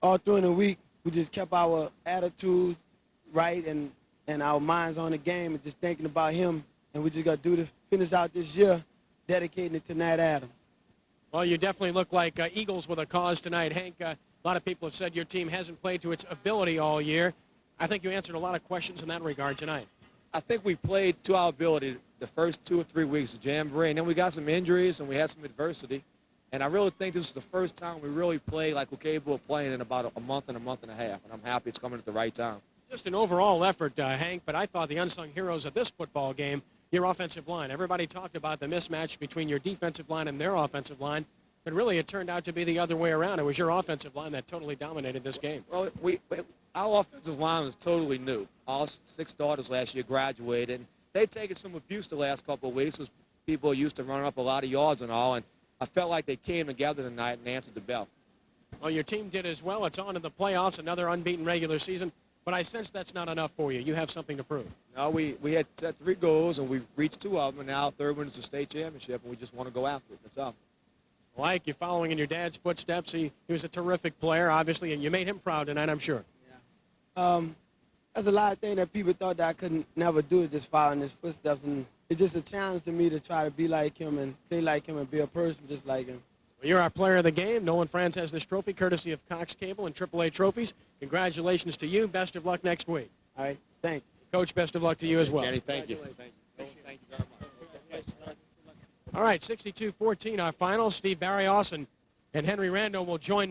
all through the week, we just kept our attitudes right and our minds on the game and just thinking about him. And we just got to do to finish out this year, dedicating it to Nat Adams. Well, you definitely look like Eagles with a cause tonight. Hank, a lot of people have said your team hasn't played to its ability all year. I think you answered a lot of questions in that regard tonight. I think we played to our ability the first 2 or 3 weeks of Jamboree, and then we got some injuries and we had some adversity. And I really think this is the first time we really played like we're capable of playing in about a month and a half, and I'm happy it's coming at the right time. Just an overall effort, Hank, but I thought the unsung heroes of this football game, your offensive line. Everybody talked about the mismatch between your defensive line and their offensive line, but really it turned out to be the other way around. It was your offensive line that totally dominated this game. Well, our offensive line was totally new. All 6 starters last year graduated, and they've taken some abuse the last couple of weeks because people are used to running up a lot of yards and all, and I felt like they came together tonight and answered the bell. Well, your team did as well. It's on to the playoffs, another unbeaten regular season, but I sense that's not enough for you. You have something to prove. No, we had set 3 goals, and we've reached 2 of them, and now 3rd one is the state championship, and we just want to go after it. That's all. Like, you're following in your dad's footsteps. He was a terrific player, obviously, and you made him proud tonight, I'm sure. Yeah. There's a lot of things that people thought that I couldn't never do, just following his footsteps, and it's just a challenge to me to try to be like him and play like him and be a person just like him. Well, you're our player of the game. Nolan Franz has this trophy, courtesy of Cox Cable and AAA Trophies. Congratulations to you. Best of luck next week. All right, thanks. Coach, best of luck to you as well. Kenny, thank you. Thank you very much. All right, 62-14 our final. Steve Barrios and Henry Rando will join